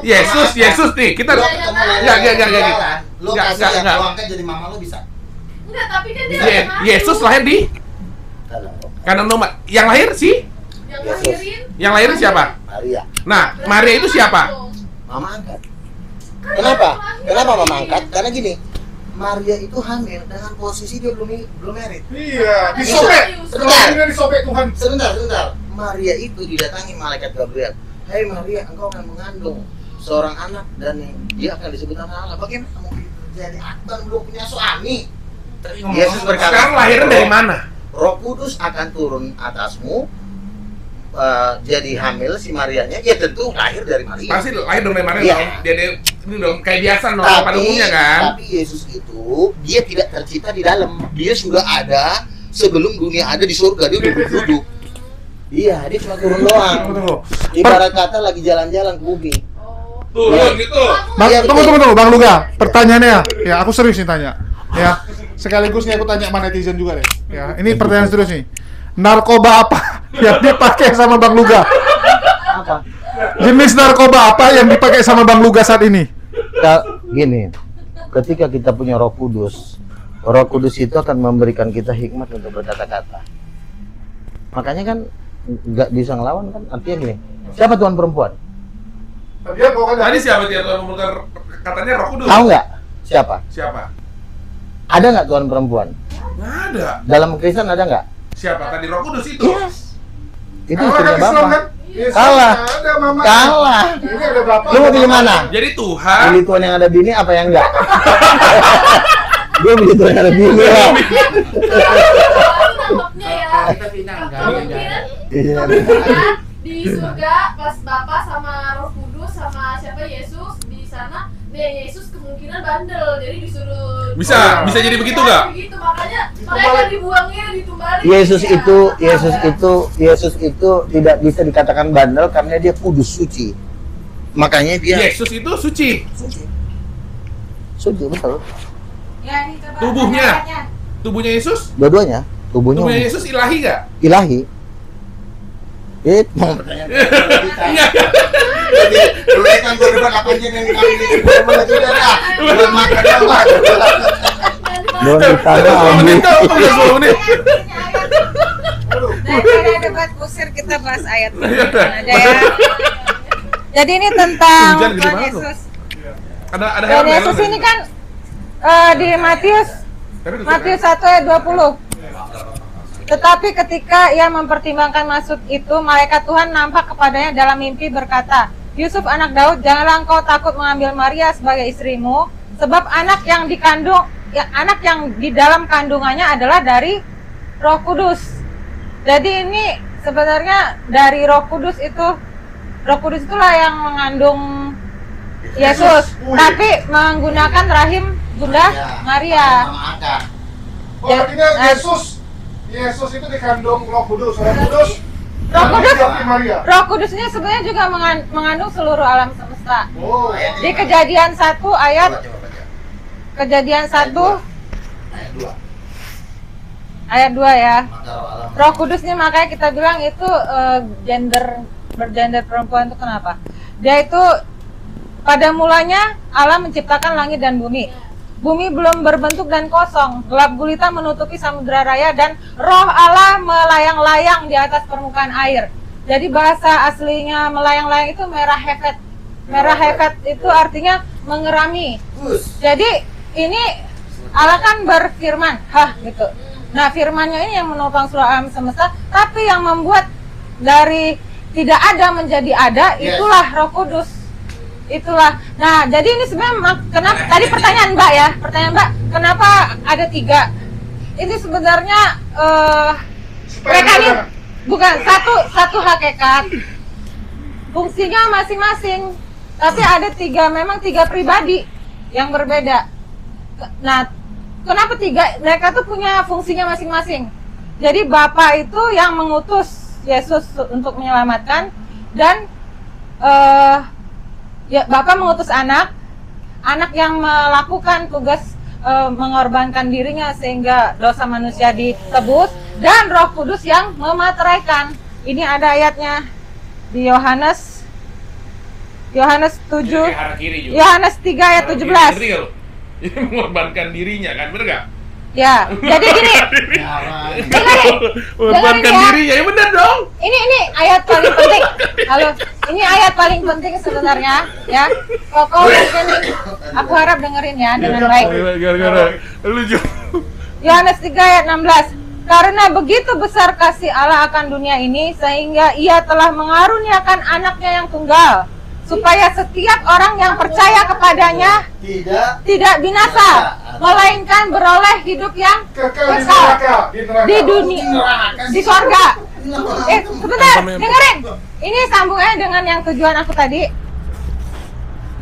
Yesus nih kita Lu ketemu nenek Enggak. jalan, lu Enggak, kasih yang enggak. lu angkat jadi mama lu bisa. Enggak, tapi kan dia Yesus lahir di Dalam kanan nomad. Yang lahir sih? yang Yesus. lahirin. Yang lahirin siapa? Maria. Nah, Maria itu siapa? Mama angkat. Kenapa? Kenapa mama angkat? Karena gini, Maria itu hamil dengan posisi dia belum married. Iya, disobek. Sebentar. Ini disobek Tuhan. Sebentar. Maria itu didatangi malaikat Gabriel. Hai Maria, engkau akan mengandung seorang anak dan dia akan disebut anak Allah. Bagaimana mungkin terjadi? Aku kan belum punya suami. Yesus berkata, Sekarang lahirnya dari mana? Roh Kudus akan turun atasmu. Jadi hamil si Marianya, ya tentu lahir dari Maria. Pasti lahir dong dari Maria Iya. dong. Dia ini dong kayak biasa dong pada umumnya kan. Tapi Yesus itu dia tidak tercipta di dalam. Dia sudah ada sebelum dunia ada di surga. Dia udah duduk. Iya, dia cuma turun doang. Tunggu. Ibarat kata lagi jalan-jalan ke bumi. Tuh, gitu. Bang, Iya, tunggu, betul. Bang Luga. Pertanyaannya ya, aku serius nih tanya. Ya, sekaligus nih aku tanya sama netizen juga deh. Ya, ini pertanyaan serius nih. Narkoba apa yang dipakai sama Bang Luga? Apa? Jenis narkoba apa yang dipakai sama Bang Luga saat ini? Gini, ketika kita punya Roh Kudus itu akan memberikan kita hikmat untuk berkata-kata. Makanya kan nggak bisa ngelawan kan, artinya gini. Siapa tuan perempuan? Tadi siapa dia tuan memukar katanya Roh Kudus? Tahu nggak? Siapa? Siapa? Ada nggak tuan perempuan? Nggak ada. Dalam Kristen ada nggak? Siapa tadi Roh Kudus itu? Itu istrinya Bapak. kan? Kalah. Ada mama. Kalah. Ini ada bapak. Lu mau pilih mana? Jadi Tuhan Pilih tuan yang ada bini apa yang enggak? Gue pilih tuan yang ada bini lah. Nangkepnya ya. Kita pindah enggak? Kemungkinan Iya. di surga pas Bapak sama Roh Kudus sama siapa Yesus di sana, Yesus kemungkinan bandel, jadi disuruh Bisa jadi begitu nggak? Begitu, makanya mereka dibuangnya ditumbalin. Yesus Ya. Yesus itu tidak bisa dikatakan bandel karena dia kudus suci. Makanya dia Yesus itu suci. suci betul. Ya, ini coba Tubuhnya. tanya-tanya. Tubuhnya Yesus? Dua-duanya, Tubuhnya tubuhnya Yesus ilahi nggak? ilahi. Mau bertanya. Enggak. Lu kan gue depan apa aja yang kami ini boleh tidak ah. Belum makan apa. Belum ditanya Menit ambil. tahu nggak 10 menit? Daripada debat kusir kita bahas ayat aja ya. Jadi ini tentang Hujan gede Tuhan banget loh. Yesus. Ada Tuhan helm, Yesus helm. ini kan di Matius Tapi tutup, Matius 1 ayat 20. Tetapi ketika ia mempertimbangkan maksud itu, malaikat Tuhan nampak kepadanya dalam mimpi berkata, Yusuf anak Daud, janganlah engkau takut mengambil Maria sebagai istrimu, sebab anak yang di dalam kandungannya adalah dari Roh Kudus. Jadi ini sebenarnya dari Roh Kudus itulah yang mengandung Yesus, tapi menggunakan rahim Bunda Maria. Oh, artinya Yesus itu dikandung Roh Kudus. Roh Kudus diambil Maria. Roh Kudusnya sebenarnya juga mengandung seluruh alam semesta. Oh, Di Kejadian 1 ayat Kejadian 1 ayat 2 ya. Roh Kudusnya makanya kita bilang itu bergender perempuan itu kenapa? Dia itu pada mulanya Allah menciptakan langit dan bumi. bumi belum berbentuk dan kosong. Gelap gulita menutupi samudra raya dan roh Allah melayang-layang di atas permukaan air. Jadi bahasa aslinya melayang-layang itu merah hefet. Merah hefet itu artinya mengerami. Jadi ini Allah kan berfirman, gitu. Nah, firmannya ini yang menopang seluruh alam semesta, tapi yang membuat dari tidak ada menjadi ada, itulah Roh Kudus. Itulah. Nah, jadi ini sebenarnya kenapa tadi pertanyaan Mbak, kenapa ada 3? Ini sebenarnya mereka ini bukan satu hakikat. Fungsinya masing-masing. Tapi ada 3, memang 3 pribadi yang berbeda. Nah, kenapa 3? Mereka tuh punya fungsinya masing-masing. Jadi Bapa itu yang mengutus Yesus untuk menyelamatkan, dan ya, Bapa mengutus anak yang melakukan tugas mengorbankan dirinya sehingga dosa manusia ditebus, dan Roh Kudus yang memateraikan. Ini ada ayatnya di Yohanes 7, Yohanes 3 ayat 17. Ini mengorbankan dirinya kan, bener gak? Ya, jadi gini. Mengorbankan dirinya, ya bener dong. Ini ayat paling penting. Halo, ini ayat paling penting sebenarnya, ya. Koko mungkin aku harap dengerin ya dengan baik. Gara-gara lucu. Yohanes 3 ayat 16. Karena begitu besar kasih Allah akan dunia ini sehingga Ia telah mengaruniakan anaknya yang tunggal, supaya setiap orang yang percaya kepadanya tidak binasa, melainkan beroleh hidup yang kekal di dunia, di sorga. Sebentar, dengerin. Ini sambungannya dengan yang tujuan aku tadi.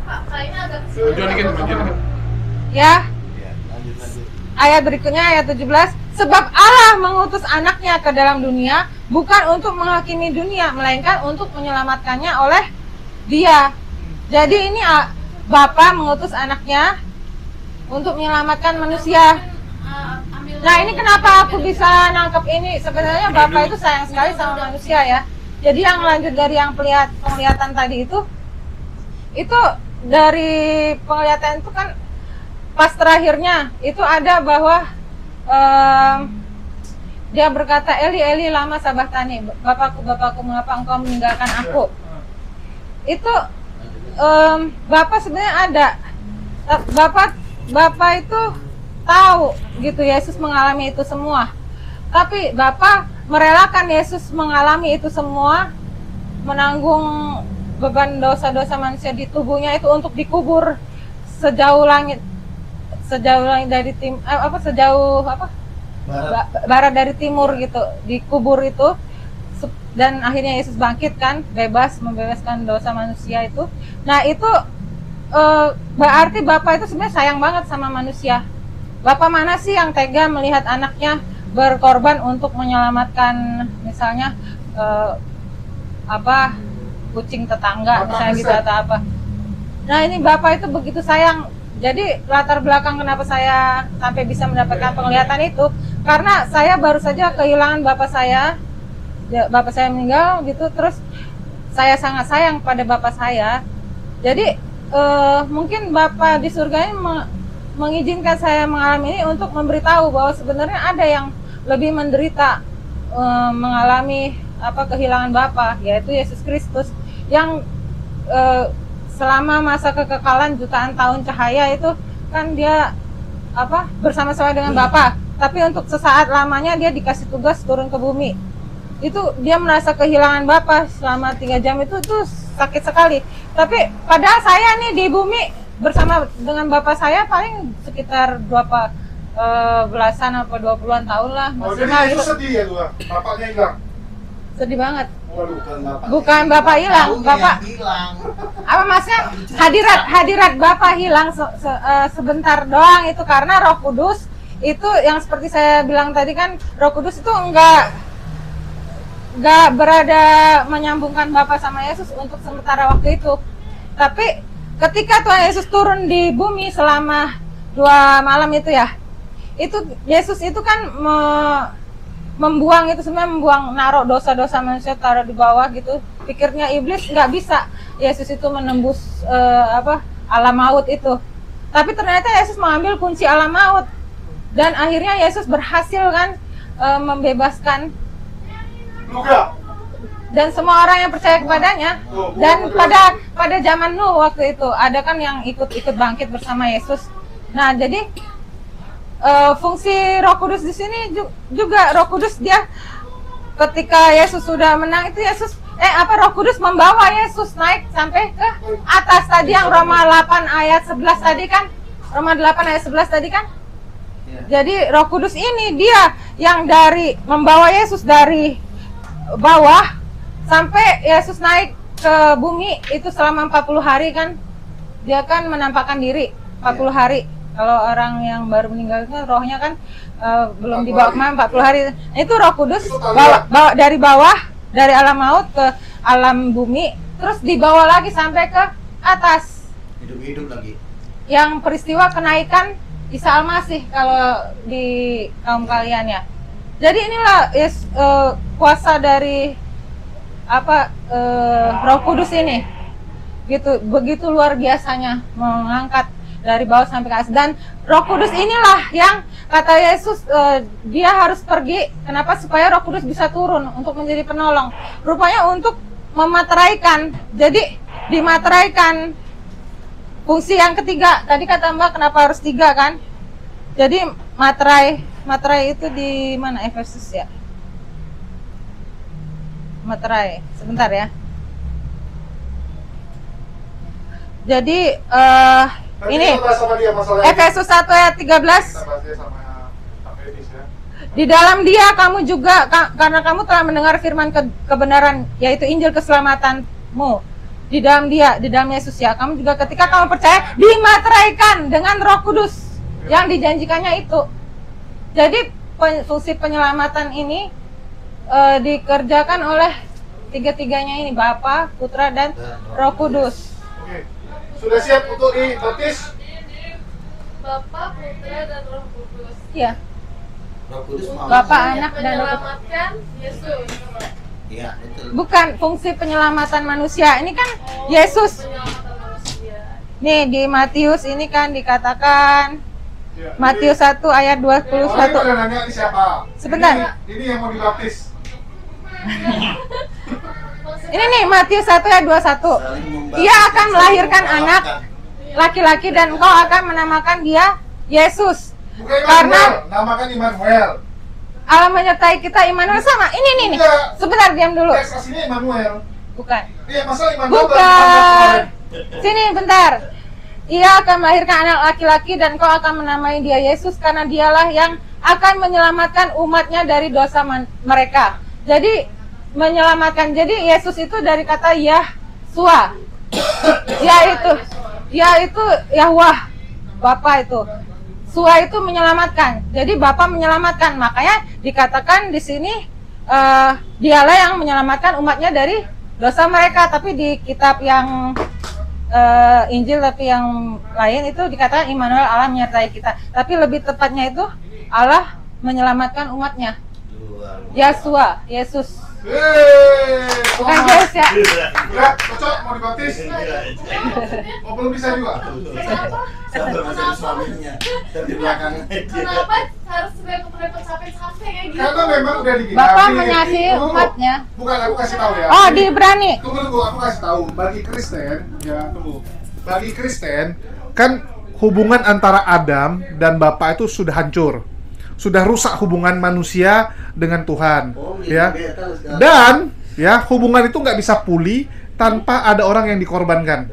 Pak, kayaknya agak Tujuan dikit. Ya. Ayat berikutnya, ayat 17. Sebab Allah mengutus anaknya ke dalam dunia bukan untuk menghakimi dunia, melainkan untuk menyelamatkannya oleh Dia. Jadi ini Bapa mengutus anaknya untuk menyelamatkan manusia. Nah, ini kenapa aku bisa nangkep ini? Sebenarnya Bapa itu sayang sekali sama manusia ya. Jadi yang lanjut dari yang penglihatan tadi itu dari penglihatan itu kan pas terakhirnya itu ada bahwa dia berkata, Eli Eli lama sabachthani, Bapakku mengapa engkau meninggalkan aku. Itu Bapak sebenarnya ada. Bapak itu tahu gitu Yesus mengalami itu semua. Tapi Bapak merelakan Yesus mengalami itu semua, menanggung beban dosa-dosa manusia di tubuhnya itu untuk dikubur sejauh langit dari barat dari timur gitu, dikubur itu. Dan akhirnya Yesus bangkit kan, membebaskan dosa manusia itu. Nah itu berarti Bapak itu sebenarnya sayang banget sama manusia. Bapak mana sih yang tega melihat anaknya berkorban untuk menyelamatkan misalnya kucing tetangga misalnya gitu atau apa. Nah ini Bapak itu begitu sayang. Jadi latar belakang kenapa saya sampai bisa mendapatkan penglihatan itu karena saya baru saja kehilangan bapak saya. Ya, bapak saya meninggal gitu, terus saya sangat sayang pada bapak saya. Jadi mungkin Bapak di surga ini mengizinkan saya mengalami ini untuk memberitahu bahwa sebenarnya ada yang lebih menderita mengalami kehilangan Bapa, yaitu Yesus Kristus yang selama masa kekekalan jutaan tahun cahaya itu kan dia bersama-sama dengan Bapa, tapi untuk sesaat lamanya dia dikasih tugas turun ke bumi. Itu dia merasa kehilangan Bapa selama 3 jam itu sakit sekali. Tapi padahal saya nih di bumi bersama dengan Bapak saya paling sekitar belasan apa 20-an tahun lah. Jadi itu sedih ya gua, bapaknya hilang. Sedih banget. Bukan Bapak hilang, Bapak hilang. Apa maksudnya hadirat Bapak hilang sebentar doang itu karena Roh Kudus itu yang seperti saya bilang tadi kan, Roh Kudus itu enggak berada menyambungkan Bapa sama Yesus untuk sementara waktu itu. Tapi ketika Tuhan Yesus turun di bumi selama 2 malam itu ya, itu Yesus itu kan membuang itu sebenarnya, naruh dosa-dosa manusia taruh di bawah gitu. Pikirnya iblis nggak bisa Yesus itu menembus alam maut itu. Tapi ternyata Yesus mengambil kunci alam maut. Dan akhirnya Yesus berhasil kan membebaskan Juga. dan semua orang yang percaya kepadanya. Dan pada zaman Nuh waktu itu ada kan yang ikut bangkit bersama Yesus. Nah, jadi fungsi Roh Kudus di sini juga Roh Kudus dia ketika Yesus sudah menang itu Roh Kudus membawa Yesus naik sampai ke atas tadi yang Roma 8 ayat 11 tadi kan. Roma 8 ayat 11 tadi kan. Jadi Roh Kudus ini dia yang membawa Yesus dari bawah sampai Yesus naik ke bumi itu selama 40 hari kan. Dia kan menampakkan diri 40 hari. Kalau orang yang baru meninggal itu rohnya kan belum dibawa kemana 40 hari. Itu Roh Kudus bawa dari bawah, dari alam maut ke alam bumi, terus dibawa lagi sampai ke atas. Hidup-hidup lagi. Yang peristiwa kenaikan Isa Al-Masih kalau di kaum kalian ya. Jadi inilah kuasa dari Roh Kudus ini. Begitu luar biasanya mengangkat dari bawah sampai ke atas. Dan Roh Kudus inilah yang kata Yesus dia harus pergi. Kenapa? Supaya Roh Kudus bisa turun untuk menjadi penolong. Rupanya untuk memateraikan. Jadi dimateraikan. Fungsi yang ketiga, tadi kata Mbak kenapa harus 3 kan? Jadi materai itu di mana? Efesus ya? Materai, sebentar ya. Jadi ini Efesus 1 ayat 13. Di dalam Dia kamu juga karena kamu telah mendengar firman kebenaran, yaitu Injil keselamatanmu. Di dalam Dia, di dalam Yesus ya. Kamu juga ketika kamu percaya dimateraikan dengan Roh Kudus yang dijanjikannya itu. Jadi fungsi penyelamatan ini dikerjakan oleh tiga-tiganya ini, Bapa, Putra, dan Roh Kudus. Oke. Sudah siap untuk dibaptis? Bapa, Putra, dan Roh Kudus. Iya. Roh Kudus mau. Bapa, Anak, dan Roh Kudus. Menyelamatkan Yesus. Iya, betul. Bukan fungsi penyelamatan manusia. Ini kan Yesus. Penyelamatan manusia. Nih di Matius ini kan dikatakan Ya, Matius 1 ayat Orang yang 21. pada nanya ini siapa? Sebentar. Ini yang mau dibaptis. Ini nih Matius 1 ayat 21. Ia akan melahirkan anak laki-laki dan engkau akan menamakan dia Yesus. Bukan Karena- Immanuel, namakan Immanuel. Allah menyertai kita, Immanuel sama. Ini nih. Enggak. Sebentar diam dulu. Teks aslinya Immanuel. Bukan. Iya, masa Immanuel Bukan. Sini bentar. Ia akan melahirkan anak laki-laki dan kau akan menamai dia Yesus karena dialah yang akan menyelamatkan umatnya dari dosa mereka. Jadi menyelamatkan. Jadi Yesus itu dari kata Yahshua. Yaitu Yahwah. Bapa itu. Sua itu menyelamatkan. Jadi Bapa menyelamatkan. Makanya dikatakan di sini dialah yang menyelamatkan umatnya dari dosa mereka. Tapi di kitab yang Injil tapi yang lain itu dikatakan Immanuel, Allah menyertai kita. Tapi lebih tepatnya itu Allah menyelamatkan umatnya. Yahshua, Yesus. Bukan Yesus ya. Udah, cocok mau dibaptis? Oh, belum bisa juga. Kenapa? Sambil masih ada suaminya. Tapi belakangnya dia. Kenapa harus repot-repot sampai kayak gitu? Karena memang udah dibilang. Bapak mengasihi umatnya. Bukan, aku kasih tahu ya. Oh, di Ibrani. Tunggu, aku kasih tahu. Bagi Kristen, ya tunggu. Bagi Kristen, kan hubungan antara Adam dan Bapa itu sudah hancur. Sudah rusak hubungan manusia dengan Tuhan, ya. Dan ya hubungan itu nggak bisa pulih tanpa ada orang yang dikorbankan.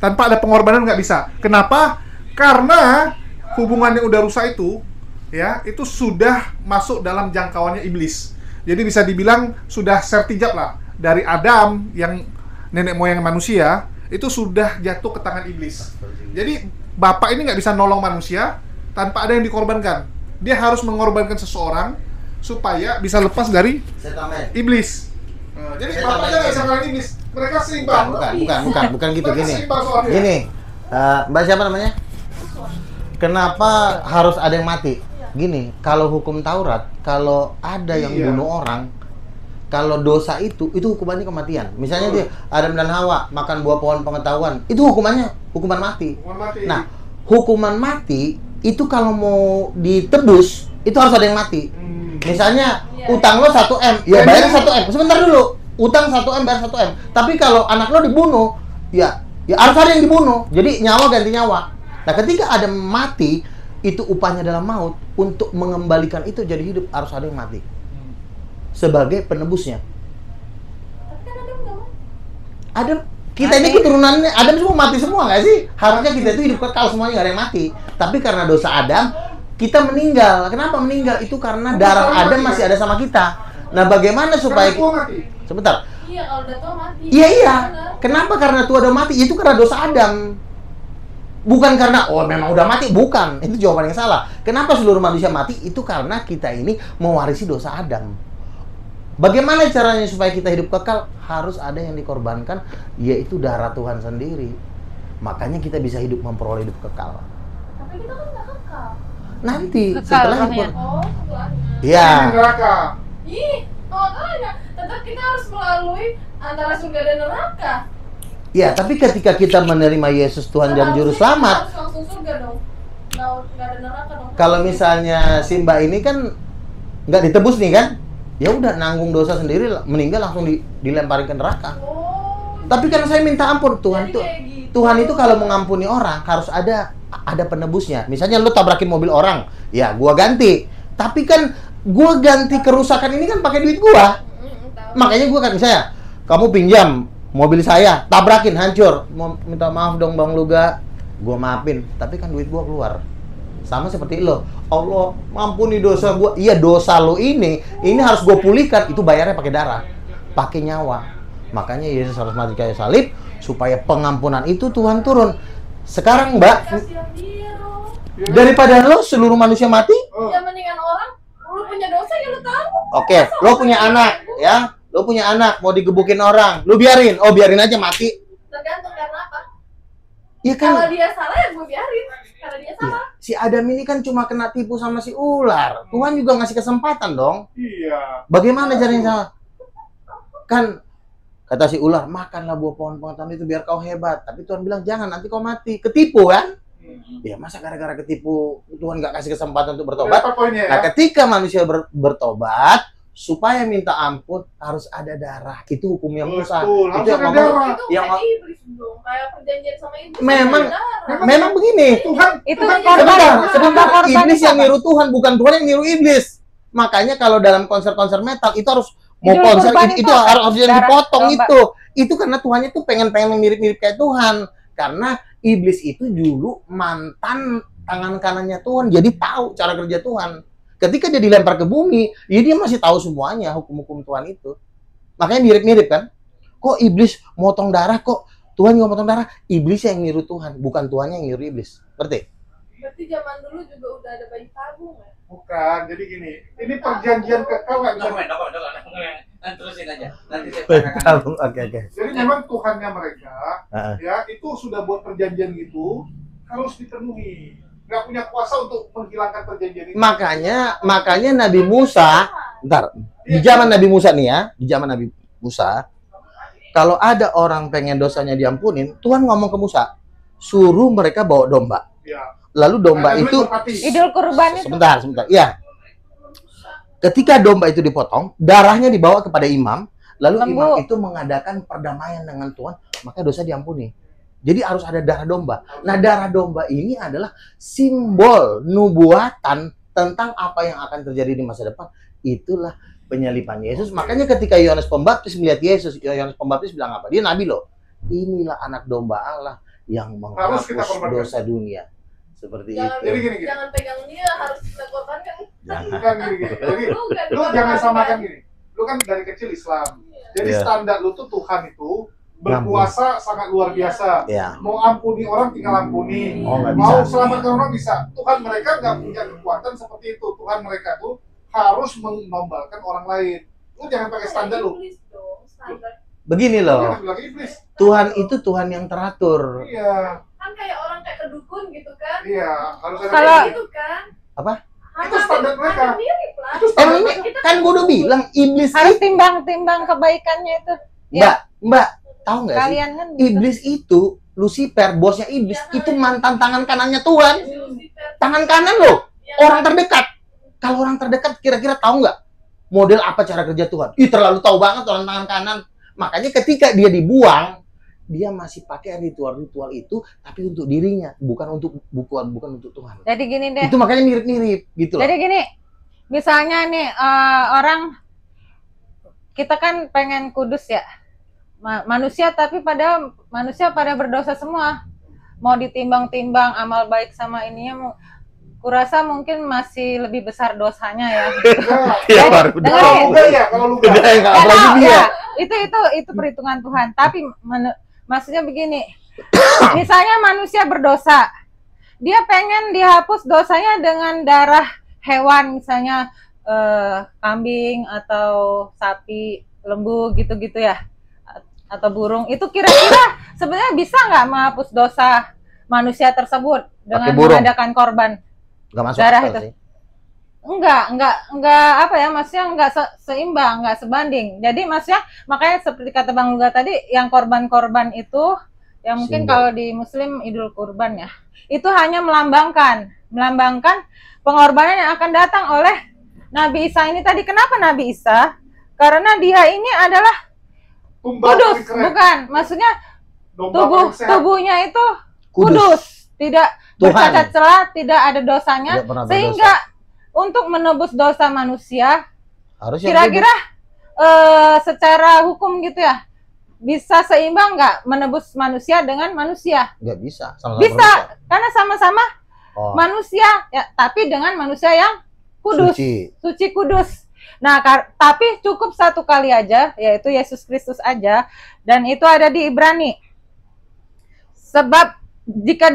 Tanpa ada pengorbanan nggak bisa. Kenapa? Karena hubungan yang udah rusak itu, ya, itu sudah masuk dalam jangkauannya iblis. Jadi bisa dibilang sudah sertijab lah dari Adam yang nenek moyang manusia itu sudah jatuh ke tangan iblis. Jadi Bapak ini nggak bisa nolong manusia tanpa ada yang dikorbankan. Dia harus mengorbankan seseorang supaya bisa lepas dari iblis. Jadi bapaknya nggak bisa ngalahin iblis. Mereka seimbang. Bukan gitu. Mereka Gini, seimbang soalnya. gini. Mbak siapa namanya? Kenapa harus ada yang mati? Gini, kalau hukum Taurat, kalau ada yang Iya. bunuh orang, kalau dosa itu hukumannya kematian. Misalnya dia Adam dan Hawa makan buah pohon pengetahuan, itu hukumannya hukuman mati. Hukuman mati. Nah, hukuman mati itu kalau mau ditebus itu harus ada yang mati. Misalnya utang lo 1 M, ya bayar 1 M. Sebentar dulu, utang 1 M bayar 1 M. Tapi kalau anak lo dibunuh, ya harus ada yang dibunuh. Jadi nyawa ganti nyawa. Nah, ketika ada mati, itu upahnya dalam maut. Untuk mengembalikan itu jadi hidup harus ada yang mati sebagai penebusnya. Tapi kan Adam nggak mati. Adam, kita ini keturunannya Adam semua mati semua nggak sih? Harusnya kita itu hidup kekal semuanya, nggak ada yang mati. Tapi karena dosa Adam, kita meninggal. Kenapa meninggal? Itu karena darah Adam masih ada sama kita. Nah, bagaimana supaya sebentar? Iya, kalau udah tua mati. Iya. Kenapa karena tua udah mati? Itu karena dosa Adam. Bukan karena memang udah mati, bukan. Itu jawaban yang salah. Kenapa seluruh manusia mati? Itu karena kita ini mewarisi dosa Adam. Bagaimana caranya supaya kita hidup kekal? Harus ada yang dikorbankan, yaitu darah Tuhan sendiri. Makanya kita bisa hidup memperoleh hidup kekal. Tapi kita kan nggak kekal. Nanti Kekal setelah rohnya. Oh, setelahnya. ya. neraka. Ih, makanya tetap kita harus melalui antara surga dan neraka. Ya, tapi ketika kita menerima Yesus Tuhan dan Juru Selamat, Harus langsung surga dong. Nggak ada neraka dong. kalau misalnya si Mbak ini kan nggak ditebus nih kan, ya udah nanggung dosa sendiri, meninggal langsung dilemparin ke neraka. Oh, Tapi kan saya minta ampun, Tuhan jadi itu kayak gitu. Tuhan itu kalau mengampuni orang harus ada penebusnya. Misalnya lu tabrakin mobil orang, ya gua ganti. Tapi kan gua ganti kerusakan ini kan pakai duit gua. Tahu. Makanya gua kan misalnya kamu pinjam mobil saya, tabrakin hancur. Mau minta maaf dong Bang Luga. Gua maafin, tapi kan duit gua keluar. Sama seperti lo. Allah, mampuni dosa gua. Iya, dosa lo ini harus gua pulihkan. Itu bayarnya pakai darah, pakai nyawa. Makanya Yesus harus mati kayu salib supaya pengampunan itu Tuhan turun. Sekarang Mbak, Kasihan dia dong. daripada lo seluruh manusia mati, Ya mendingan orang lu punya dosa ya lu tahu. oke, lo punya anak, ya, lo punya anak mau digebukin orang, lo biarin, biarin aja mati. Tergantung karena apa. Iya Kalau kan? dia salah ya gue biarin. Kalau dia Iya. salah. Si Adam ini kan cuma kena tipu sama si ular. Tuhan juga ngasih kesempatan dong. Iya. Bagaimana caranya salah? Kan kata si ular, makanlah buah pohon pengetahuan itu biar kau hebat. Tapi Tuhan bilang jangan, nanti kau mati. Ketipu kan? Ya masa gara-gara ketipu Tuhan nggak kasih kesempatan untuk bertobat? Apa poinnya Nah, ya? ketika manusia bertobat, supaya minta ampun harus ada darah. Itu hukumnya Musa. Betul, harus Itu yang ada ngomong. darah. Itu yang- kayak iblis dong. Kayak perjanjian sama iblis. Memang- Ada darah. Memang begini. Tuhan Itu Tuhan korban. Sebentar, Korban sebentar. korban Iblis itu yang apa? niru Tuhan, bukan Tuhan yang niru iblis. Makanya kalau dalam konser-konser metal itu harus mau Itu konser korban itu itu apa? harus yang Darah dipotong domba. itu. Itu karena Tuhan itu pengen mirip-mirip kayak Tuhan. Karena iblis itu dulu mantan tangan kanannya Tuhan, jadi tahu cara kerja Tuhan. Ketika dia dilempar ke bumi, ya dia masih tahu semuanya hukum-hukum Tuhan itu. Makanya mirip-mirip kan? Kok iblis motong darah, kok Tuhan juga motong darah? Iblis yang niru Tuhan, bukan Tuhannya yang niru iblis. Ngerti? Berarti zaman dulu juga udah ada bayi tabung ya? bukan. Jadi gini, ini perjanjian kekal nggak bisa. Terusin aja. Nanti saya Oke. Jadi memang Tuhannya mereka, Heeh. ya itu sudah buat perjanjian gitu, harus dipenuhi. Nggak punya kuasa untuk menghilangkan perjanjian itu. Makanya Nabi Musa, bentar, di zaman Nabi Musa nih ya, di zaman Nabi Musa, kalau ada orang pengen dosanya diampunin, Tuhan ngomong ke Musa, suruh mereka bawa domba. Ya. Lalu domba Ada duit itu, merpati. Idul kurban itu. sebentar, iya. Ketika domba itu dipotong, darahnya dibawa kepada imam, lalu Lembu. imam itu mengadakan perdamaian dengan Tuhan, maka dosa diampuni. Jadi harus ada darah domba. Nah, darah domba ini adalah simbol nubuatan tentang apa yang akan terjadi di masa depan. Itulah penyalipan Yesus. Makanya ketika Yohanes Pembaptis melihat Yesus, Yohanes Pembaptis bilang apa? Dia nabi loh. Inilah anak domba Allah yang Harus kita menghapus korbankan. dosa dunia. Seperti Jangan, itu. Jadi gini. jangan pegang dia, harus kita korbankan. Jangan. Bukan gini. Jadi Lu nggak lu dikorbankan. jangan samakan gini. Lu kan dari kecil Islam. Jadi Iya. standar lu tuh Tuhan itu berkuasa sangat luar biasa. Ya. Mau ampuni orang tinggal ampuni. Oh, nggak Mau bisa. selamatkan orang bisa. Tuhan mereka nggak punya kekuatan seperti itu. Tuhan mereka tuh harus menombalkan orang lain. Lu jangan pakai standar lu. Iblis dong, standar. Begini loh. Jangan bilang iblis. Tuhan itu Tuhan yang teratur. Iya, Kan kayak orang kayak kedukun gitu kan. iya. Harus ada Kalau- kayak gitu. Gitu kan. Apa? Itu standar mereka. Hampir mirip lah. Itu standar Emang mereka. kan gue udah bilang iblis Harus itu, timbang-timbang kebaikannya itu. Mbak, tahu nggak sih? Kalian kan gitu. Iblis itu Lucifer, bosnya iblis, Iya, itu mantan tangan kanannya Tuhan. Lucifer. Tangan kanan loh, Ya, orang terdekat. Kalau orang terdekat kira-kira tahu nggak model apa cara kerja Tuhan? Ih, terlalu tahu banget orang tangan kanan. Makanya ketika dia dibuang, dia masih pakai ritual-ritual itu, tapi untuk dirinya, bukan untuk Tuhan. Jadi gini deh. Itu makanya mirip-mirip gitu loh. Jadi gini, misalnya nih orang kita kan pengen kudus ya, manusia tapi manusia pada berdosa semua. Mau ditimbang-timbang amal baik sama ininya, kurasa mungkin masih lebih besar dosanya ya. Iya, baru Dengar Kalau ya? luga ya, kalau luga. Udah nggak Ya, apalagi tahu, dia. ya. Itu perhitungan Tuhan. Tapi maksudnya begini, misalnya manusia berdosa, dia pengen dihapus dosanya dengan darah hewan, misalnya kambing atau sapi, lembu gitu-gitu ya, atau burung. Itu kira-kira sebenarnya bisa nggak menghapus dosa manusia tersebut dengan Pakai burung. mengadakan korban? Nggak masuk Darah akal itu. sih. Enggak apa ya, maksudnya enggak seimbang, enggak sebanding. Jadi maksudnya makanya seperti kata Bang Luga tadi, yang korban-korban itu yang mungkin Simbol. kalau di Muslim Idul Kurban ya, itu hanya melambangkan pengorbanan yang akan datang oleh Nabi Isa ini tadi. Kenapa Nabi Isa? Karena dia ini adalah Tumbal kudus, paling keren. bukan? Maksudnya Domba paling sehat. tubuhnya itu Kudus. kudus, tidak Tuhan. bercacat celah, tidak ada dosanya, Tidak pernah sehingga untuk menebus dosa manusia, Harusnya kira-kira secara hukum gitu ya, bisa seimbang nggak menebus manusia dengan manusia? nggak bisa. Sama-sama Bisa, berdosa. karena sama-sama Oh, manusia, ya, tapi dengan manusia yang kudus, suci. suci kudus. Nah, tapi cukup satu kali aja, yaitu Yesus Kristus aja, dan itu ada di Ibrani. Sebab jika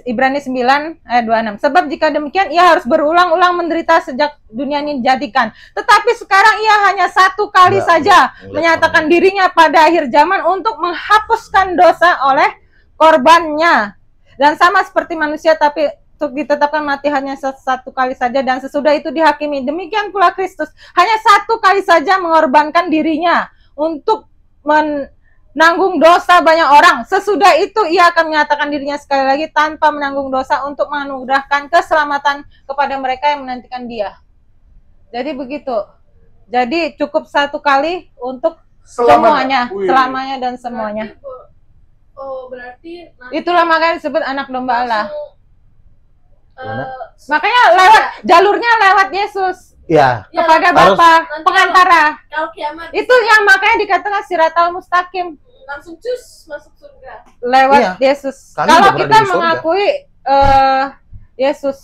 Ibrani 9 ayat 26. Sebab jika demikian ia harus berulang-ulang menderita sejak dunia ini dijadikan. Tetapi sekarang ia hanya satu kali saja menyatakan dirinya pada akhir zaman untuk menghapuskan dosa oleh korbannya. Dan sama seperti manusia, tapi untuk ditetapkan mati hanya satu kali saja, dan sesudah itu dihakimi. Demikian pula Kristus hanya satu kali saja mengorbankan dirinya untuk menanggung dosa banyak orang. Sesudah itu ia akan menyatakan dirinya sekali lagi tanpa menanggung dosa untuk menganugerahkan keselamatan kepada mereka yang menantikan dia. Jadi begitu. Jadi cukup satu kali untuk semuanya, Wih. selamanya dan semuanya. Berarti nanti Itulah makanya disebut anak domba Allah. Gimana? Makanya lewat jalurnya lewat Yesus Ya, kepada Harus- Bapa, Ya, pengantara. kalau kiamat Itu yang makanya dikatakan siratal mustaqim, langsung cus masuk surga. lewat Iya. Yesus. Kami Kalau udah pernah kita di surga. mengakui Yesus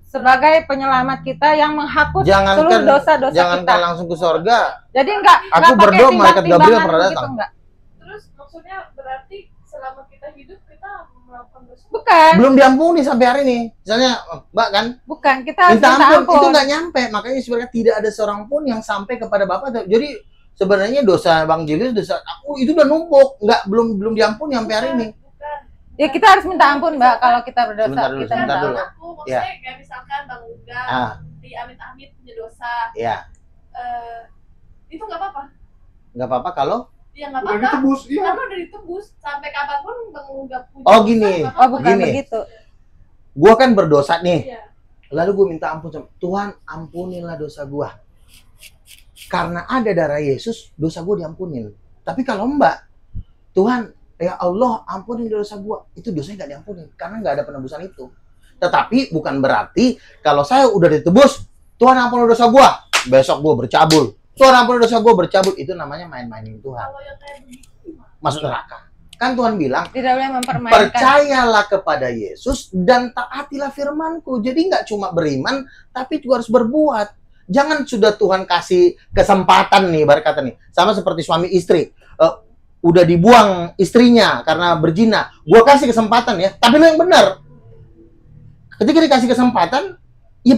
sebagai penyelamat kita yang menghapus seluruh jangankan dosa-dosa kita. jangankan langsung ke surga. Jadi enggak Aku pakai berdoa, malaikat Gabriel timbang-timbangan pernah begitu, datang. enggak. Terus maksudnya berarti selama kita hidup kita melakukan dosa. Bukan, Belum diampuni sampai hari ini. Misalnya, Mbak kan, bukan, kita harus minta minta ampun, itu ampun. nggak nyampe. Makanya sebenarnya tidak ada seorang pun yang sampai kepada Bapak. Jadi sebenarnya dosa Bang Julius, dosa aku itu udah numpuk, belum diampuni sampai hari ini. Bukan. Ya kita harus minta ampun, Mbak, kalau kita berdosa. Sebentar dulu, Kita sebentar minta dulu. ampun. Aku maksudnya kayak misalkan Bang Uga Ah, di amit-amit punya dosa, ya, itu nggak apa-apa. nggak apa-apa kalau. Ya nggak Udah apa-apa. ditebus, iya. Karena udah ditebus sampai kapanpun Bang Uga punya Oh, dosa, gini. nggak Oh, apa-apa. bukan Gini. begitu. Gua kan berdosa nih. Iya. Lalu gue minta ampun sama Tuhan, ampunilah dosa gua. Karena ada darah Yesus, dosa gue diampunin. Tapi kalau Mbak, Tuhan, ya Allah, ampunin dosa gua, itu dosanya nggak diampunin karena nggak ada penebusan itu. Tetapi bukan berarti kalau saya udah ditebus, Tuhan ampuni dosa gua, besok gua bercabul. Tuhan ampuni dosa gua bercabul, itu namanya main-mainin Tuhan. Kalau yang kayak begitu gimana? Masuk neraka. Kan Tuhan bilang, Tidak boleh mempermainkan. percayalah kepada Yesus dan taatilah firman-Ku. Jadi nggak cuma beriman, tapi juga harus berbuat. Jangan sudah Tuhan kasih kesempatan nih, ibarat kata nih, sama seperti suami istri. Udah dibuang istrinya karena berzina. Gua kasih kesempatan ya, tapi lo yang benar. Ketika dikasih kesempatan, ya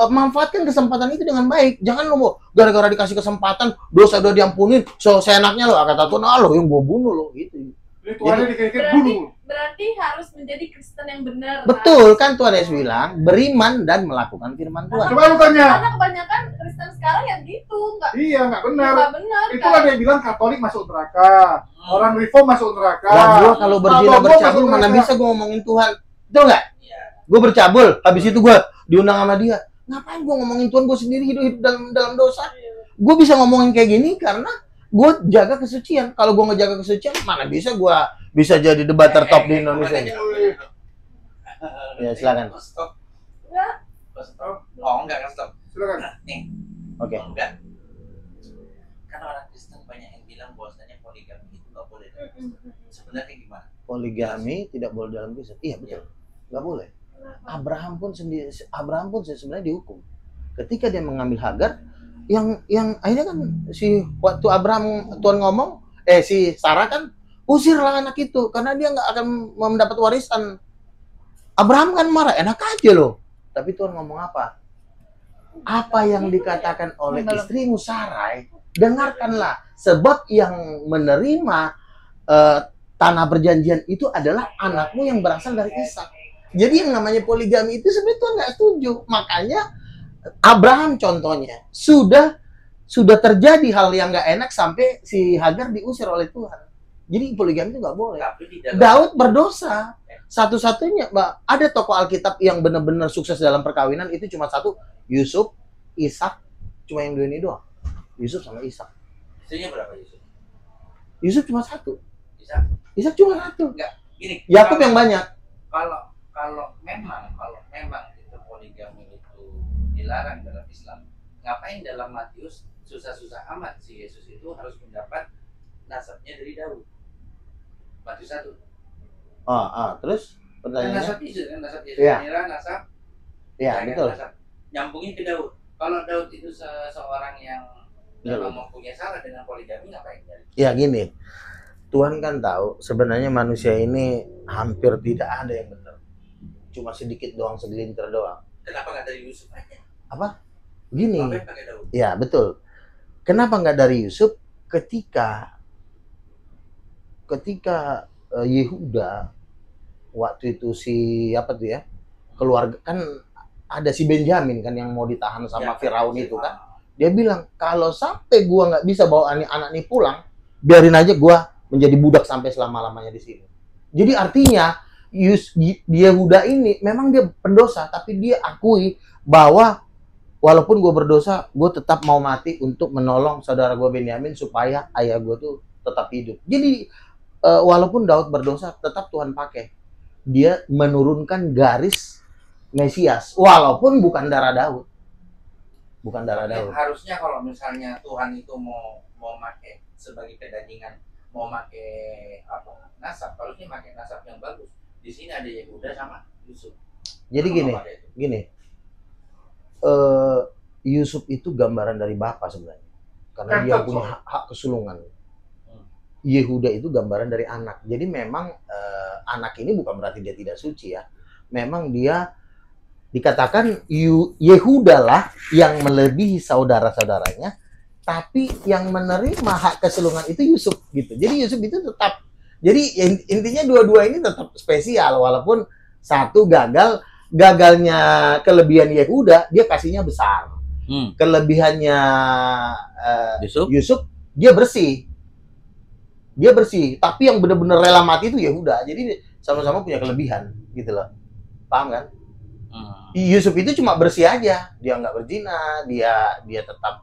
manfaatkan kesempatan itu dengan baik. Jangan lo mau gara-gara dikasih kesempatan, dosa udah diampunin, so seenaknya lo kata Tuhan, lo yang gua bunuh lo gitu. Jadi Tuhannya dikit-dikit bunuh. Berarti harus menjadi Kristen yang benar. Betul kan Tuhan Yesus bilang, beriman dan melakukan firman Tuhan. Coba lu tanya. Karena kebanyakan Kristen sekarang ya gitu, nggak Iya, nggak benar. benar. Itulah dia bilang Katolik masuk neraka, orang Reform masuk neraka. Lah gua kalau berzina Abang gua bercabul masuk mana neraka. bisa gua ngomongin Tuhan. Betul nggak? Iya. Gue bercabul, habis itu gue diundang sama dia. Ngapain gue ngomongin Tuhan, gue sendiri hidup dalam dosa. Gue bisa ngomongin kayak gini karena gue jaga kesucian. Kalau gue ngejaga kesucian, mana bisa gue bisa jadi debater top di Indonesia ini. Ya silakan. Stop. Enggak. Stop. Oh enggak stop. Silakan. Nih. Oke. Enggak. Kan orang Kristen banyak yang bilang bahwasanya poligami itu nggak boleh. Sebenarnya gimana? Poligami tidak boleh dalam Kristen. Iya betul, nggak boleh. Abraham pun sebenarnya dihukum. Ketika dia mengambil Hagar, yang akhirnya kan si waktu Abraham Tuhan ngomong, si Sarah kan usirlah anak itu karena dia nggak akan mendapat warisan. Abraham kan marah, enak aja loh. Tapi Tuhan ngomong apa? Apa yang dikatakan oleh istrimu Sarai, dengarkanlah. Sebab yang menerima tanah perjanjian itu adalah anakmu yang berasal dari Ishak. Jadi yang namanya poligami itu sebenarnya Tuhan nggak setuju. Makanya Abraham contohnya sudah terjadi hal yang nggak enak sampai si Hagar diusir oleh Tuhan. Jadi poligami itu nggak boleh. Tapi di dalam Daud berdosa. Satu-satunya, ada tokoh Alkitab yang benar-benar sukses dalam perkawinan itu cuma satu, Yusuf, Ishak, cuma yang dua ini doang. Yusuf sama Ishak. istrinya berapa Yusuf? Yusuf cuma satu. Bisa? Ishak cuma satu. Enggak. Gini. Yakub yang banyak. Kalau memang itu poligami itu dilarang dalam Islam, ngapain dalam Matius susah-susah amat si Yesus itu harus mendapat nasabnya dari Daud? Matius 1. Terus Kan pertanyaannya? nasab Yesus kan, nasab Yesus Iya. inilah nasab. Ya, kan, betul. nasab. Nyambungin ke Daud. Kalau Daud itu seorang yang Betul. memang mempunyai salah dengan poligami, ngapain dari? Ya gini, Tuhan kan tahu sebenarnya manusia ini hampir tidak ada yang benar. Cuma sedikit doang, segelintir doang. Kenapa nggak dari Yusuf aja? Gini, Ngapain pakai Daud? ya betul. Kenapa nggak dari Yusuf? Ketika Yehuda waktu itu keluarga kan ada si Benjamin kan yang mau ditahan sama Firaun itu kan. Dia bilang, kalau sampai gua nggak bisa bawa anak ini pulang, biarin aja gua menjadi budak sampai selama-lamanya di sini. Jadi artinya Yehuda ini memang dia pendosa, tapi dia akui bahwa walaupun gue berdosa, gue tetap mau mati untuk menolong saudara gue Benyamin supaya ayah gue tuh tetap hidup. Jadi walaupun Daud berdosa, tetap Tuhan pakai. Dia menurunkan garis Mesias, walaupun bukan darah Daud. Bukan darah Daud. Harusnya kalau misalnya Tuhan itu mau pakai sebagai kedandingan, mau pakai nasab, harusnya pakai nasab yang bagus. Di sini ada Yehuda sama Yusuf. Jadi gini, Yusuf itu gambaran dari Bapa sebenarnya, karena dia punya hak kesulungan. Yehuda itu gambaran dari anak. Jadi memang anak ini bukan berarti dia tidak suci ya. Memang dia dikatakan Yehuda lah yang melebihi saudara-saudaranya, tapi yang menerima hak kesulungan itu Yusuf gitu. Jadi Yusuf itu tetap, jadi intinya dua-dua ini tetap spesial, walaupun satu gagalnya kelebihan Yehuda, dia kasihnya besar. Kelebihannya Yusuf, dia bersih, tapi yang benar-benar rela mati itu Yehuda. Jadi sama-sama punya kelebihan gitu loh, paham kan? Yusuf itu cuma bersih aja, dia nggak berzina, dia tetap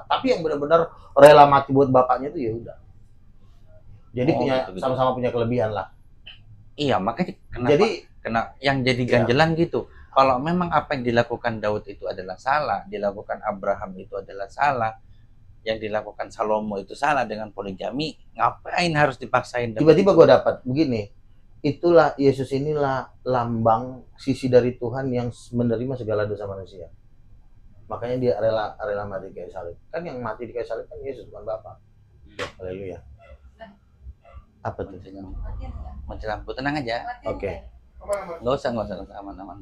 tapi yang benar-benar rela mati buat bapaknya itu Yehuda. Jadi sama-sama punya kelebihan lah. Iya, makanya yang jadi ganjelan gitu. Kalau memang apa yang dilakukan Daud itu adalah salah, dilakukan Abraham itu adalah salah, yang dilakukan Salomo itu salah dengan poligami, ngapain harus dipaksain? Tiba-tiba gue dapat begini, itulah Yesus, inilah lambang sisi dari Tuhan yang menerima segala dosa manusia. Makanya dia rela mati di kayu salib. Kan yang mati di kayu salib kan Yesus, bukan Bapa. Haleluya. Apa tuh? Mati lampu, tenang aja. Oke. Nggak usah, aman-aman.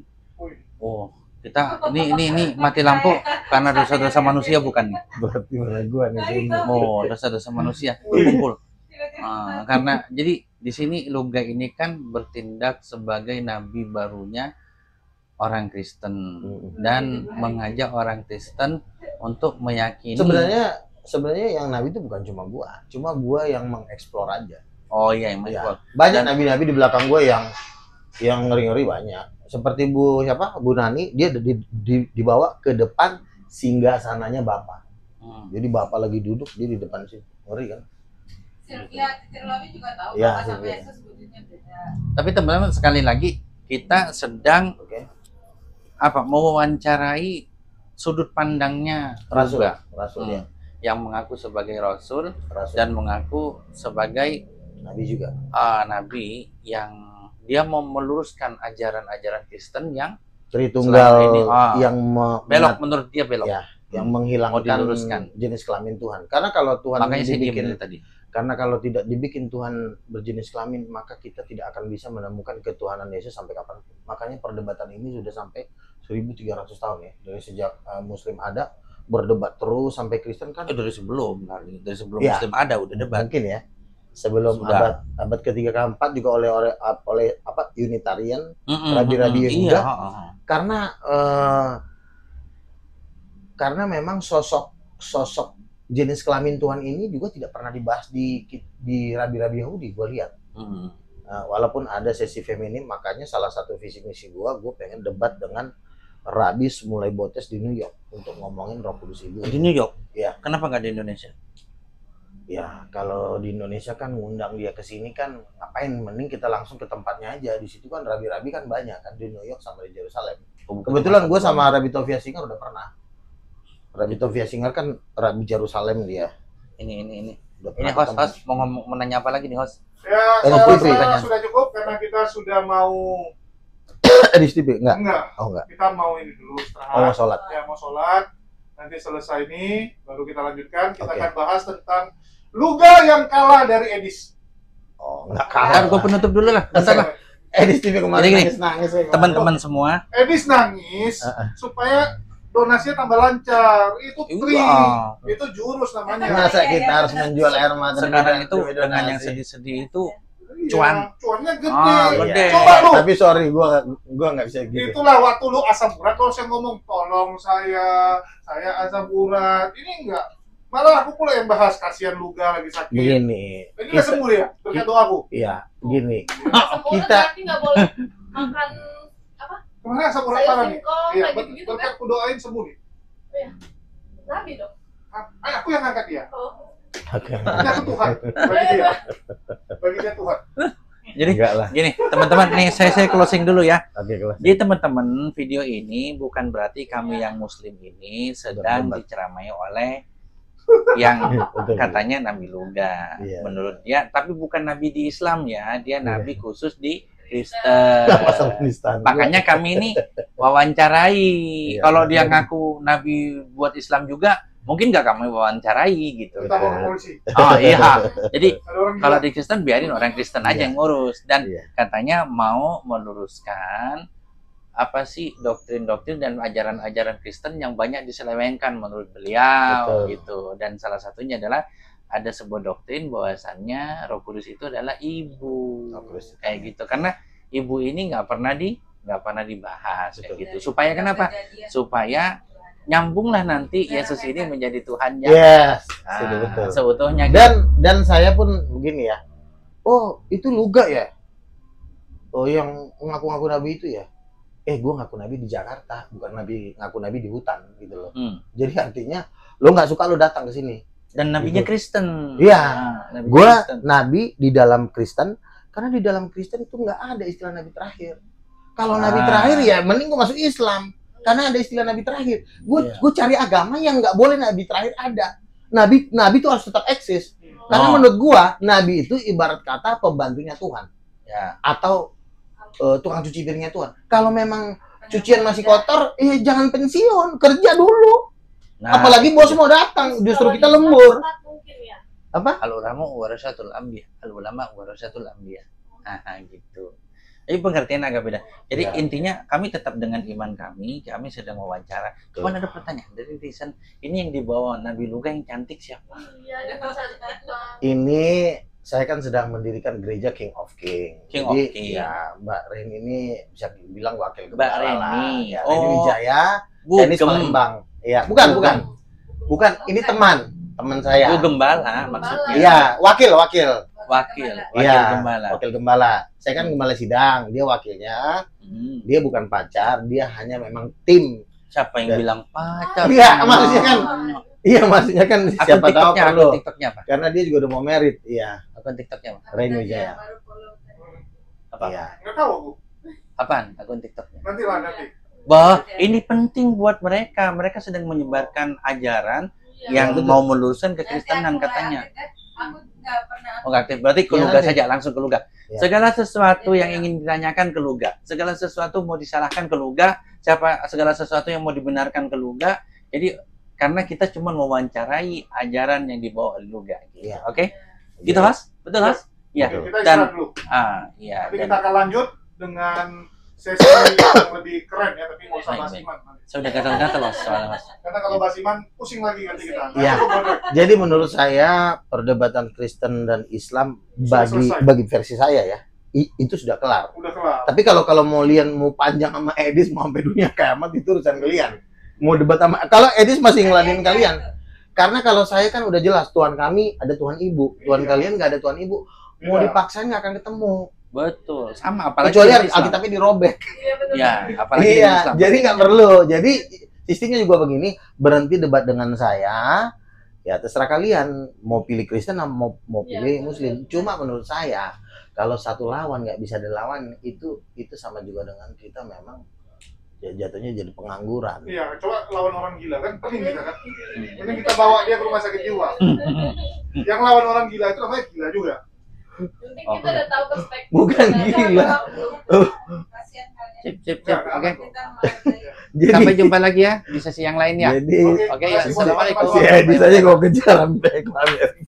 Oh, kita ini mati lampu karena dosa-dosa manusia bukan nih? Berarti mana gua nih? Oh, dosa-dosa manusia kumpul. Karena jadi di sini Luga ini kan bertindak sebagai nabi barunya orang Kristen dan mengajak orang Kristen untuk meyakini. Sebenarnya yang nabi itu bukan cuma gua yang mengeksplor aja. Oh iya, yang Ya, mengeksplor. banyak nabi-nabi di belakang gua yang ngeri-ngeri banyak. Seperti Bu Nani, dia dibawa ke depan singgasananya Bapa. Jadi Bapa lagi duduk, dia di depan sini. Ngeri kan? Ya, Sirlawi juga tahu Ya, Bapak sama iya. Yesus wujudnya beda. Tapi teman-teman, sekali lagi kita sedang Oke. mewawancarai sudut pandangnya Rasul, Luga. ya. Yang mengaku sebagai rasul Rasul. dan mengaku sebagai Nabi juga. nabi yang dia mau meluruskan ajaran-ajaran Kristen yang Tritunggal selama ini, yang belok, menurut dia belok. Ya, yang Mau menghilangkan diluruskan. jenis kelamin Tuhan. Karena kalau Tuhan Makanya saya diem dibikin, dari tadi. karena kalau tidak dibikin Tuhan berjenis kelamin, maka kita tidak akan bisa menemukan ketuhanan Yesus sampai kapanpun. Makanya perdebatan ini sudah sampai 1300 tahun ya. Dari sejak Muslim ada, berdebat terus sampai Kristen kan. Dari sebelum Ya. Muslim ada udah debat. Mungkin ya. Sebelum Sudah. abad ketiga keempat juga oleh Unitarian, rabi-rabi Yehuda. Iya. Karena memang sosok jenis kelamin Tuhan ini juga tidak pernah dibahas di rabi-rabi Yahudi, gue lihat. Walaupun ada sesi feminim, makanya salah satu visi misi gue pengen debat dengan Rabi Mulai Botes di New York untuk ngomongin Roh Kudus itu. Di New York. Ya. Kenapa nggak di Indonesia? Ya, kalau di Indonesia kan ngundang dia ke sini kan ngapain? Mending kita langsung ke tempatnya aja. Di situ kan rabi-rabi kan banyak kan di New York sama di Yerusalem. Kebetulan gue sama Rabi Tovia Singer udah pernah. Rabi Tovia Singer kan Rabi Yerusalem dia. Ini Udah ini pernah ketemu. host mau menanya apa lagi nih host? Ya, NSTP. saya sudah cukup karena kita sudah mau Di TV enggak? Oh enggak. Kita mau ini dulu istirahat. Oh, mau sholat. Ya, mau sholat. Nanti selesai ini baru kita lanjutkan. Kita Oke. akan bahas tentang Luga yang kalah dari Edis. Oh, enggak Ntar kalah. gue penutup dulu lah. Bentar lah. Di TV kemarin Jadi gini, nangis ya. Teman-teman semua, Edis nangis supaya donasinya tambah lancar. Itu trik. Wah. Itu jurus namanya. Masa kita harus menjual air mata sekarang itu donasi? dengan yang sedih-sedih itu Iya, cuan. Cuannya gede. Gede. Coba lu. Tapi sorry, gua nggak bisa gitu. Itulah waktu lu asam urat, kalau saya ngomong tolong saya asam urat. Ini enggak. Malah aku pula yang bahas, kasihan Luga lagi sakit. Begini, Ini udah sembuh ya, berkat doaku. iya, gini. Semua Kita- berarti nggak boleh makan apa? Kemana asam urat Sayur parah nih? singkong Iya, kayak gitu-gitu berkat kan? aku doain sembuh nih. Nabi dong. Aku yang ngangkat dia. Oh. Ini aku Tuhan. Bagi dia. Bagi dia Tuhan. Jadi Enggak lah. gini, teman-teman, nih saya closing dulu ya. Oke, kelas. Jadi teman-teman, video ini bukan berarti kami yang muslim ini sedang Berdebat. diceramai oleh yang Betul. katanya Nabi Luga. Iya. Menurut dia, tapi bukan nabi di Islam ya, dia nabi khusus di Kristen. Pasal Kristen. Makanya kami ini wawancarai. Iya. Kalau dia ngaku nabi buat Islam juga, mungkin nggak kami wawancarai gitu. Kita mau ke polisi. Oh iya. Jadi Ada orang kalau bilang, di Kristen biarin orang Kristen aja Iya. yang ngurus, dan Iya. katanya mau meluruskan apa sih doktrin-doktrin dan ajaran-ajaran Kristen yang banyak diselewengkan menurut beliau Betul. gitu. Dan salah satunya adalah ada sebuah doktrin bahwasannya Roh Kudus itu adalah ibu, Roh Kudus. kayak gitu. Karena ibu ini nggak pernah dibahas kayak Betul. gitu. Supaya kenapa? Supaya nyambunglah nanti Yesus ini menjadi Tuhan yang Yes, sudah betul. seutuhnya. Gitu. Dan saya pun begini ya. Oh, itu Luga ya? Oh, yang ngaku-ngaku nabi itu ya? Gue ngaku nabi di Jakarta, bukan ngaku nabi di hutan gitu loh. Jadi artinya lo nggak suka lo datang ke sini. Dan nabinya Gitu. Kristen. Iya. Nah, nabinya Gua Kristen. nabi di dalam Kristen, karena di dalam Kristen itu nggak ada istilah nabi terakhir. Kalau nabi terakhir ya mending gue masuk Islam, karena ada istilah nabi terakhir. Gue Iya. cari agama yang nggak boleh nabi terakhir ada. Nabi itu harus tetap eksis. Karena Oh. menurut gua nabi itu ibarat kata pembantunya Tuhan Ya. atau tukang cuci piringnya Tuhan. Kalau memang cucian masih kotor, jangan pensiun, kerja dulu. Nah, Apalagi bos mau datang, justru kita lembur. Mungkin ya. Apa? al-ulama warasatul anbiya, al-ulama warasatul anbiya. Nah, gitu. Jadi pengertian agak beda. Jadi Ya. intinya kami tetap dengan iman kami sedang wawancara. Cuman ada pertanyaan dari Risen, ini yang dibawa Nabi Luga yang cantik siapa? Iya, ada pesan. Ini saya kan sedang mendirikan gereja King of King. King Jadi, of King. ya Mbak Ren ini bisa dibilang wakil Mbak gembala lah. Reni. Ya, Oh. Reni Wijaya, Bu tenis Palembang. Iya, bukan. Ini teman saya. Bu Gembala maksudnya. Iya, wakil. Wakil Iya, gembala. wakil gembala. Saya kan gembala sidang, dia wakilnya. Hmm. Dia bukan pacar, dia hanya memang tim. Siapa yang Dan- bilang pacar? Iya, maksudnya kan, iya maksudnya kan siapa tahu perlu. akun TikToknya apa? Karena dia juga udah mau merit, iya. Akun TikToknya apa? Reni Wijaya. Apa? Iya. Nggak tahu aku. Apaan akun TikToknya? Nanti lah nanti. Bah, ini penting buat mereka. Mereka sedang menyebarkan ajaran yang betul. mau meluruskan Nanti kekristenan aku katanya. aktif deh. Aku nggak pernah. Oh, nggak aktif. Berarti ke Iya, Luga nanti. saja, langsung ke Luga. Iya. Segala sesuatu yang ingin ditanyakan ke Luga. Segala sesuatu mau disalahkan ke Luga. Segala sesuatu yang mau dibenarkan ke Luga. Jadi karena kita cuma mewawancarai ajaran yang dibawa oleh Luga. Gitu. Iya. Oke? Gitu, Mas? Betul, Mas? Iya. Oke, kita Dan istirahat dulu. iya. Nanti Dan kita akan lanjut dengan sesi yang lebih keren ya, tapi nggak usah Baik, bahas baik. iman. saya udah gatal-gatal loh soalnya, Mas. Karena kalau bahas iman, pusing lagi nanti kita. Iya. Cukup, Bang. Jadi menurut saya perdebatan Kristen dan Islam Sudah selesai. bagi versi saya ya, itu sudah kelar. Udah kelar. Tapi kalau mau lian mau panjang sama Edis mau sampai dunia kiamat itu urusan kalian. Mau debat sama kalau Edis masih ngeladenin kalian. Karena kalau saya kan udah jelas Tuhan kami ada Tuhan Ibu, Tuhan Iya. kalian nggak ada Tuhan Ibu. Mau Iya. dipaksain nggak akan ketemu. Betul. Sama apalagi Kecuali dengan Islam. Alkitabnya dirobek. Iya betul. Ya, apalagi dengan Iya, Islam. jadi nggak perlu. Jadi sistemnya juga begini, berhenti debat dengan saya. Ya terserah kalian mau pilih Kristen atau mau Iya, pilih betul. Muslim. Cuma menurut saya kalau satu lawan nggak bisa dilawan itu sama juga dengan kita memang ya jatuhnya jadi pengangguran. Iya, coba lawan orang gila kan pening kita kan. Mending kita bawa dia ke rumah sakit jiwa. Yang lawan orang gila itu namanya gila juga. Penting kita udah tahu perspektif. Bukan gila. Kasihan kalian. Sip, sip, sip. Nggak, Oke. Kita menghargai. Jadi Sampai jumpa lagi ya di sesi yang lain ya. jadi Oke, ya. Terima kasih, Assalamualaikum. Bang. si Edis aja kok kejar sampai kemarin.